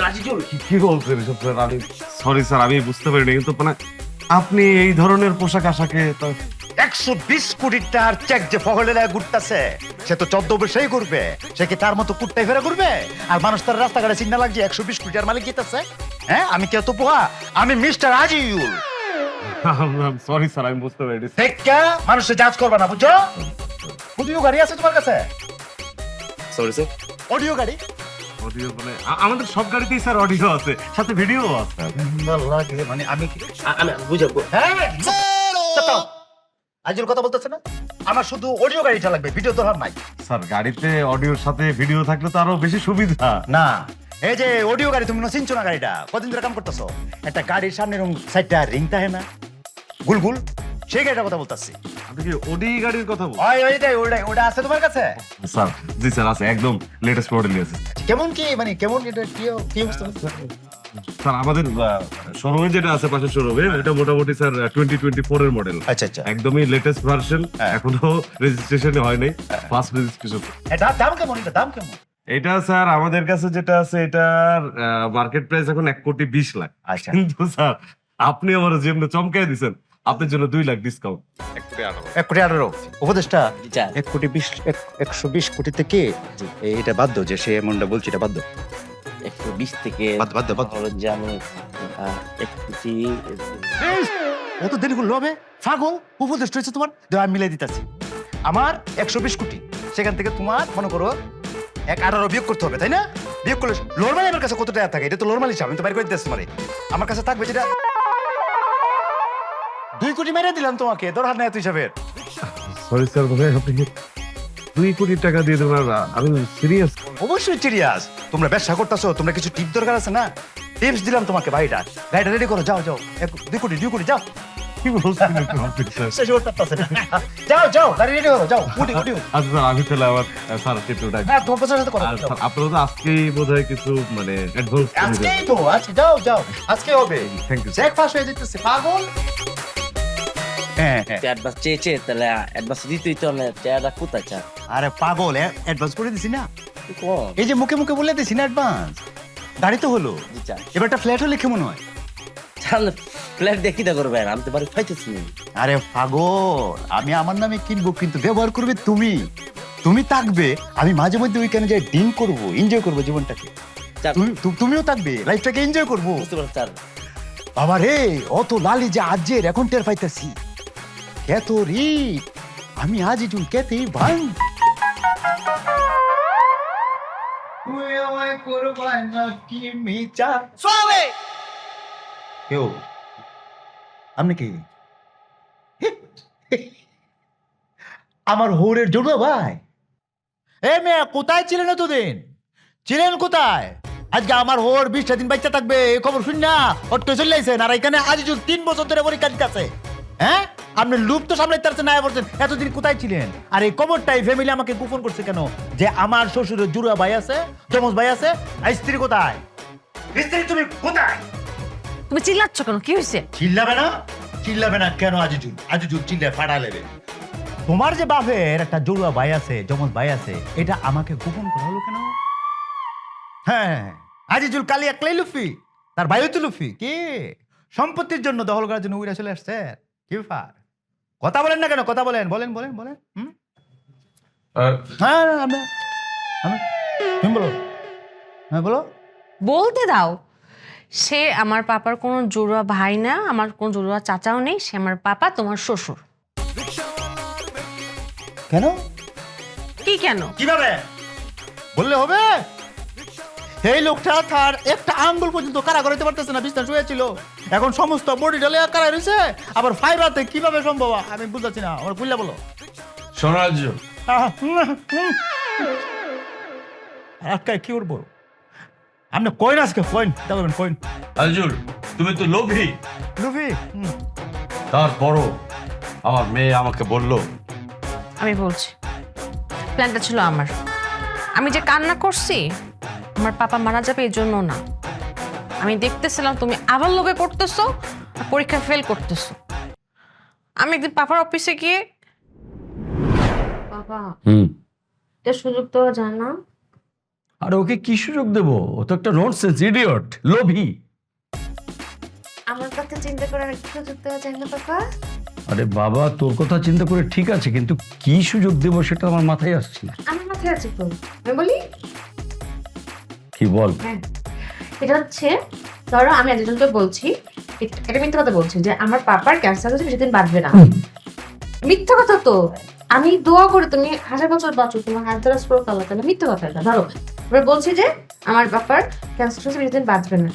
আজিজুল কি বলছেন এসব স্যার? আমি সরি স্যার, আমি বুঝতে পারিনি, কিন্তু মানে আপনি এই ধরনের পোশাক আশাকে তো 120 কোটি টাকার চেক যে ফগলে ঘুরতেছে, সে তো 14 বছরই ঘুরবে, সে কি তার মতো কুট্টাই ফেরা ঘুরবে? আর মানুষ তার রাস্তাঘাটে চিন্তা লাগছে 120 কোটি টাকার মালিক গেতেছে। হ্যাঁ, আমি কেউ তো পোহা, আমি মিস্টার আজিজুল। সরি স্যার, আমি বুঝতে পারিনি। দেখা মানুষের জাজ করবা না, বুঝছো? অডিও গাড়ি আছে তোমার কাছে? Sorry sir. অডিও গাড়ি? অডিও মানে আমাদের সব গাড়িতেই স্যার অডিও আছে, সাথে ভিডিও আছে। লাগে মানে আমি বুঝাবো। হ্যাঁ, আজিজুল কথা বলতেছে না, আমার শুধু অডিও গাড়িটা লাগবে, ভিডিও দরকার নাই। স্যার, গাড়িতে অডিওর সাথে ভিডিও থাকলে তো আরো বেশি সুবিধা। না, এই যে অডিও গাড়ি, তুমি চিনছো না গাড়িটা? কদিন ধরে কাম করতেছো? একটা গাড়ির সামনে সাইডটা রিং থাকে না, গুলগুল, সেই গাড়িটার কথা বলতেছি। আপনি কি ওডি গাড়ির কথা বলছেন? ওটা আছে তোমার কাছে? স্যার জি স্যার, আছে, একদম লেটেস্ট মডেলই আছে। কেমন কি মানে কেমন এটা কি অবস্থা? স্যার আমাদের শোরুমে যেটা আছে, পাশের শোরুমে, এটা মোটামুটি স্যার 2024 এর মডেল। আচ্ছা আচ্ছা, একদমই লেটেস্ট ভার্সন, এখনো রেজিস্ট্রেশনে হয় নাই, ফার্স্ট রেজিস্ট্রেশন। এটা দাম কেমন? এটা দাম কেমন? এটা স্যার আমাদের কাছে যেটা আছে, এটার মার্কেট প্রাইস এখন 1,20,00,000। আচ্ছা, কিন্তু স্যার আপনি আমার যেমন চমকাই দিছেন, আপনার জন্য 2 লাখ ডিসকাউন্ট। 1,18,00,000 উপদেশটা। 120 কোটি থেকে এটা বাধ্য, যে সে এমনটা বলছে, এটা বাধ্য। 120 থেকে বাধ্য। যে আমি 1 কোটি ও তো দেরি করলো হবে, পাগল। উপদেশটা হচ্ছে তোমার, আমি মিলাই দিতেছি। আমার 120 কোটি, সেখান থেকে তোমার মনে করো 1,18,00,000 বিয়োগ করতে হবে, তাই না? বিয়োগ করলে নরমালি আমার কাছে কত টাকা থাকে? এটা তো নরমাল হিসাব, আমি তো বাইর করে দিতেছি। মানে আমার কাছে থাকবে যেটা 2 কোটি মেরে দিলাম তোমাকে, দরকার নাই এত হিসাবের। সরি স্যার, ভাই আপনি 2 কোটি টাকা দিয়ে দেবেন? আমি সিরিয়াস। অবশ্যই সিরিয়াস। তোমরা ব্যবসা করতেছো, তোমরা কিছু টিপ দরকার আছে না? টিপস দিলাম তোমাকে, গাড়িটা রেডি করো, যাও 2 কোটি যাও। কি বলছেন আপনি স্যার? শেষ করতে পারতেছে না। যাও গাড়ি রেডি করো, যাও উঠি। আচ্ছা স্যার, আমি তাহলে আবার স্যার টিপটু ডাক। হ্যাঁ, তোমার সাথে কথা বলো। স্যার আপনারা তো আজকেই বোধহয় কিছু মানে অ্যাডভান্স করে আজকেই দেবেন। তো, আজকে যাও আজকে হবে। Thank you. চেক ফাঁস হয়ে যেতেছে, পাগল। হ্যাঁ, অ্যাডভান্স চেয়েছে, তাহলে অ্যাডভান্স দিতেই তো না, টাকাটা কোথায় চা? আরে পাগল, অ্যাডভান্স করে দিছি না, কোন এই যে মুখে মুখে বলে দিছি না অ্যাডভান্স। গাড়ি তো হলো, এবার একটা ফ্ল্যাট হলে কেমন হয়? ফ্ল্যাট দেখি দা করবেন, আমি তো বাড়ি পাইতেছি। আরে পাগল, আমি আমার নামে কিনবো, কিন্তু ব্যবহার করবে তুমি থাকবে, আমি মাঝে মধ্যে ওইখানে যাই ডিং করবো, এনজয় করবো জীবনটাকে। তুমিও থাকবে, লাইফটাকে এনজয় করবো। বুঝতে পারছেন? বাবা রে, অত লালি যে আজের এখন টের পাইতেছি। এত রিপ আমি আজিজুল কেতেই ভাই। তুই আমায় করবাই না কি মিচা সোয়াবে কেউ আপনি কি আমার হোরের জন্য ভাই? এ মেয়ে, কোথায় ছিলেন এতদিন? ছিলেন কোথায়? আজকে আমার হোর 20টা দিন বাচ্চা থাকবে, এই খবর শুন না অট্ট চলে আইছেন। আর এখানে আজিজুল 3 বছর ধরে পরীক্ষা দিতেছে। হ্যাঁ, আপনি লুপ তো সামলাইতে পারছেন না, বলছেন এতদিন কোথায় ছিলেন? আর এই খবরটাই ফ্যামিলি আমাকে গোপন করছে কেন? যে আমার শ্বশুরের জুড়া ভাই আছে, যমজ ভাই আছে, আর স্ত্রী কোথায়? স্ত্রী তুমি কোথায়? তুমি চিল্লাচ্ছ কেন? কি হয়েছে? চিল্লাবে না কেন? আজিজুল চিল্লে ফাটা লেবে। তোমার যে বাপের একটা জড়ুয়া ভাই আছে, যমজ ভাই আছে, এটা আমাকে গোপন করা হলো কেন? হ্যাঁ, আজিজুল কালি একলাই লুফি, তার ভাইও তো লুফি। কি সম্পত্তির জন্য দখল করার জন্য উইরা চলে আসছে? কি ব্যাপার? কথা বলেন না কেন? কথা বলেন। হ্যাঁ, তুমি বলো। হ্যাঁ বলো। বলতে দাও। সে আমার পাপার কোনো জড়ুয়া ভাই না, আমার কোনো জড়ুয়া চাচাও নেই। সে আমার পাপা, তোমার শ্বশুর। কেন? কি কেন? কিভাবে বললে হবে? এই লোকটা তার একটা আঙ্গুল পর্যন্ত কারা করতে পারতেছে না, বিছনা শুয়েছিল, এখন সমস্ত বডি ডলে কারা রয়েছে, আবার ফাইবারতে কিভাবে সম্ভব আমি বুঝাচ্ছি না। আমার বুঝলে বলো। সোনার্য, আজকে কি করবো? আপনি কইন আজকে কইন। আজুল, তুমি তো লোভী। লুফি তারপরও আমার মেয়ে আমাকে বলল, আমি বলছি, প্ল্যানটা ছিল আমার। আমি যে কান্না করছি, আমার পাপা মারা যাবে এই জন্য না। আমি দেখতেছিলাম তুমি আবার লোভে পড়তেছো, পরীক্ষা ফেল করতেছো। আমি একদিন পাপার অফিসে গিয়ে, বাবা এটা সুযোগ দেওয়া যায় না? আর ওকে কি সুযোগ দেবো? ও তো একটা ননসেন্স ইডিয়ট, লোভী। আমার কথা চিন্তা করে আর সুযোগ দেওয়া যায় না পাপা? আরে বাবা, তোর কথা চিন্তা করে ঠিক আছে, কিন্তু কি সুযোগ দেবো সেটা আমার মাথায় আসছে না। আমার মাথায় আছে তো, আমি বলি। কি বল? হ্যাঁ, এটা হচ্ছে, ধরো আমি একজনকে বলছি, এটা মিথ্যা কথা বলছি যে আমার পাপার ক্যান্সার হচ্ছে, বেশি দিন বাঁচবে না। মিথ্যা কথা তো। আমি দোয়া করে তুমি 1000 বছর বাঁচো, তোমার হাত ধরা স্ট্রোক আল্লাহ তাআলা, মিথ্যা কথা এটা। ধরো এবার বলছি যে আমার পাপার ক্যান্সার হচ্ছে, বেশি দিন বাঁচবে না।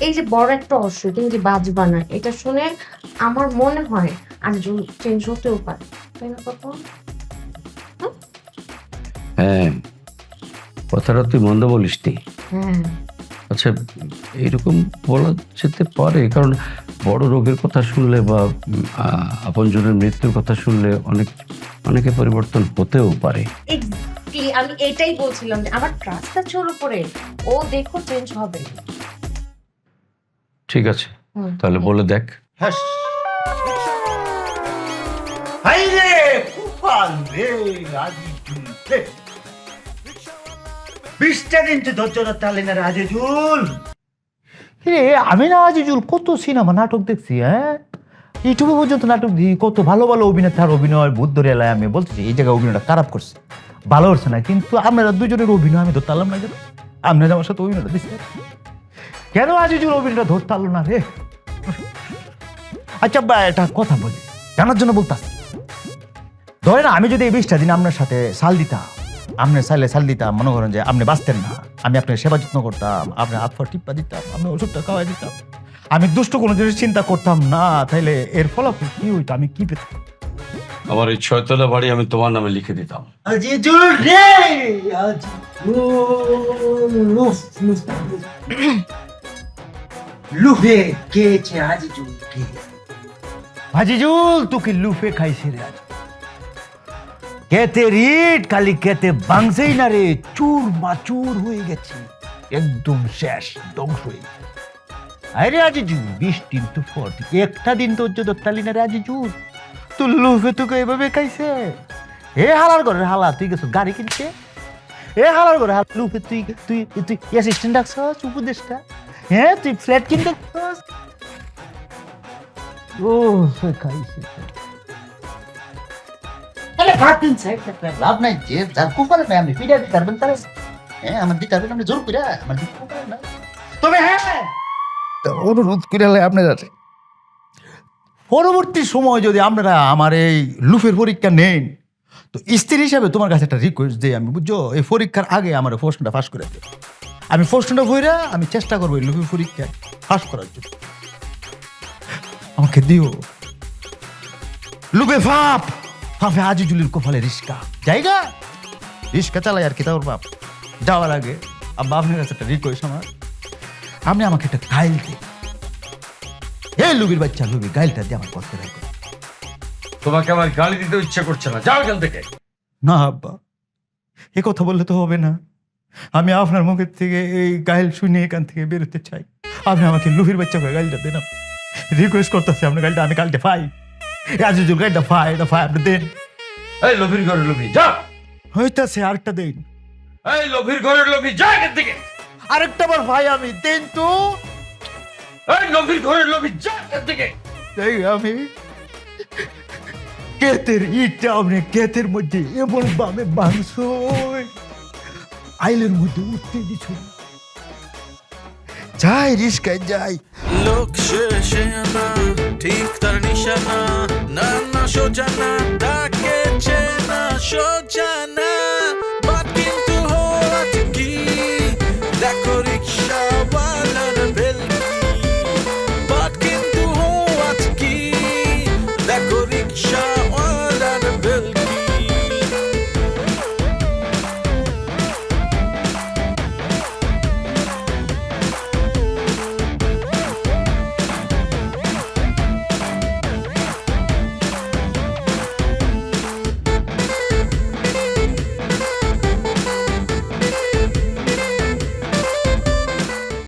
এই যে বড় একটা অসুখ, তুমি যে বাঁচবা না, এটা শুনে আমার মনে হয় আজ চেঞ্জ হতেও পারে, তাই না পাপা? হ্যাঁ, কথাটা তুই মন্দ বলিস নি। হ্যাঁ, আচ্ছা, এরকম বলা যেতে পারে, কারণ বড় রোগের কথা শুনলে বা আপনজনের মৃত্যুর কথা শুনলে অনেকে পরিবর্তন হতেও পারে। এক্স্যাক্টলি, আমি এটাই বলছিলাম যে আমার ট্রাস্ট আছে ওর উপরে, ও দেখো চেঞ্জ হবে। ঠিক আছে, তাহলে বলে দেখ। হ্যাঁ, হাই রে কুপাল রে, আজিজুল রে, 20টা দিন তো ধৈর্য ধরতে পারলি না আজিজুল। আমি না আজিজুল কত সিনেমা নাটক দেখছি, হ্যাঁ, ইউটিউবে পর্যন্ত নাটক দিই, কত ভালো ভালো অভিনেতার অভিনয় বুদ্ধ এলায়। আমি বলতেছি এই জায়গায় অভিনয়টা খারাপ করছে, ভালো করছে না, কিন্তু আপনারা দুজনের অভিনয় আমি ধরতে পারলাম না কেন? আপনারা আমার সাথে অভিনয়টা দিচ্ছে কেন? আজিজুল অভিনয়টা ধরতে পারলো না রে। আচ্ছা একটা কথা বলি, জানার জন্য বলতাম, ধরেন আমি যদি এই 20টা দিন আপনার সাথে সাল দিতাম, আপনার সাইলে সাল দিতাম, মনে করেন যে আপনি বাঁচতেন না, আমি আপনার সেবা যত্ন করতাম, আপনার হাত পা টিপ্পা দিতাম, আপনি ওষুধটা খাওয়াই দিতাম, আমি দুষ্ট কোনো জিনিস চিন্তা করতাম না, তাইলে এর ফলাফল কি হইতো? আমি কি পেতাম? আমার এই 6তলা বাড়ি আমি তোমার নামে লিখে দিতাম। আজিজুল রে, লুফে খেয়েছে আজিজুল কে? আজিজুল তোকে লুফে খাইছে রে। আজ কেতে রিট খালি কেতে বাংছেই না রে, চুর মাচুর হয়ে গেছে, একদম শেষ, ধ্বংস হয়ে গেছে। আরে আজিজুল 20 দিন তো পর একটা দিন তোর যদি তালি না রে আজিজুল, তোর লুফে তোকে এভাবে খাইছে। এ হালার ঘরের হালা, তুই গেছ গাড়ি কিনতে, এ হালার ঘরে হালা লুফে তুই তুই তুই অ্যাসিস্ট্যান্ট রাখছস, উপদেষ্টা, হ্যাঁ, তুই ফ্ল্যাট কিনতে ও খাইছে। ভাবতেন লাভ নাই, যে যার কুপারে নাই আপনি পিঠা দিতে পারবেন তারা, হ্যাঁ, আমার দিতে পারবেন আপনি, জোর করে আমার দিতে পারবেন না। তবে হ্যাঁ, অনুরোধ করে আপনার কাছে পরবর্তী সময় যদি আপনারা আমার এই লুফের পরীক্ষা নেন, তো স্ত্রী হিসাবে তোমার কাছে একটা রিকোয়েস্ট দিই আমি, বুঝছো, এই পরীক্ষার আগে আমার প্রশ্নটা ফাঁস করে দেবে। আমি প্রশ্নটা বইরা আমি চেষ্টা করবো এই লুফের পরীক্ষায় ফাঁস করার জন্য, আমাকে দিও। লুবে ভাব ভাবে আজিজুলের কপালে রিস্কা জায়গা, রিস্কা চালাই আর কি, তার বাপ যাওয়ার আগে আব্বা আপনার কাছে একটা রিকোয়েস্ট আমার, আপনি আমাকে একটা গাইল দিন। এই লুবির বাচ্চা লুবি, গাইলটা দিয়ে আমার পথে রাখো। তোমাকে আমার গালি দিতে ইচ্ছে করছে না, যাও এখান থেকে। না আব্বা, এ কথা বললে তো হবে না, আমি আপনার মুখের থেকে এই গাইল শুনে এখান থেকে বেরোতে চাই। আপনি আমাকে লুফির বাচ্চা করে গাইলটা দেন, রিকোয়েস্ট করতেছি আপনার গাইলটা আমি কালকে পাই। আজিজুল গাইলটা পাই, এটা পাই, আপনি দেন। এই লোভির ঘরের লোভি যা, হইতাছে আরেকটা দেন, এই লোভির ঘরের লোভি যা এখান থেকে, আরেকটা বার ভাই আমি দেন তো। এই লোভির ঘরের লোভি যা এখান থেকে। তাই আমি ক্ষেতের ইটটা আপনি ক্ষেতের মধ্যে এমন ভাবে বাংশ আইলের মধ্যে উঠতে দিছ, যাই রিস্কায় যাই। লোক শেষে আনা ঠিক তার নিশানা, না না সোজা না, তাকে চেনা সোজা না।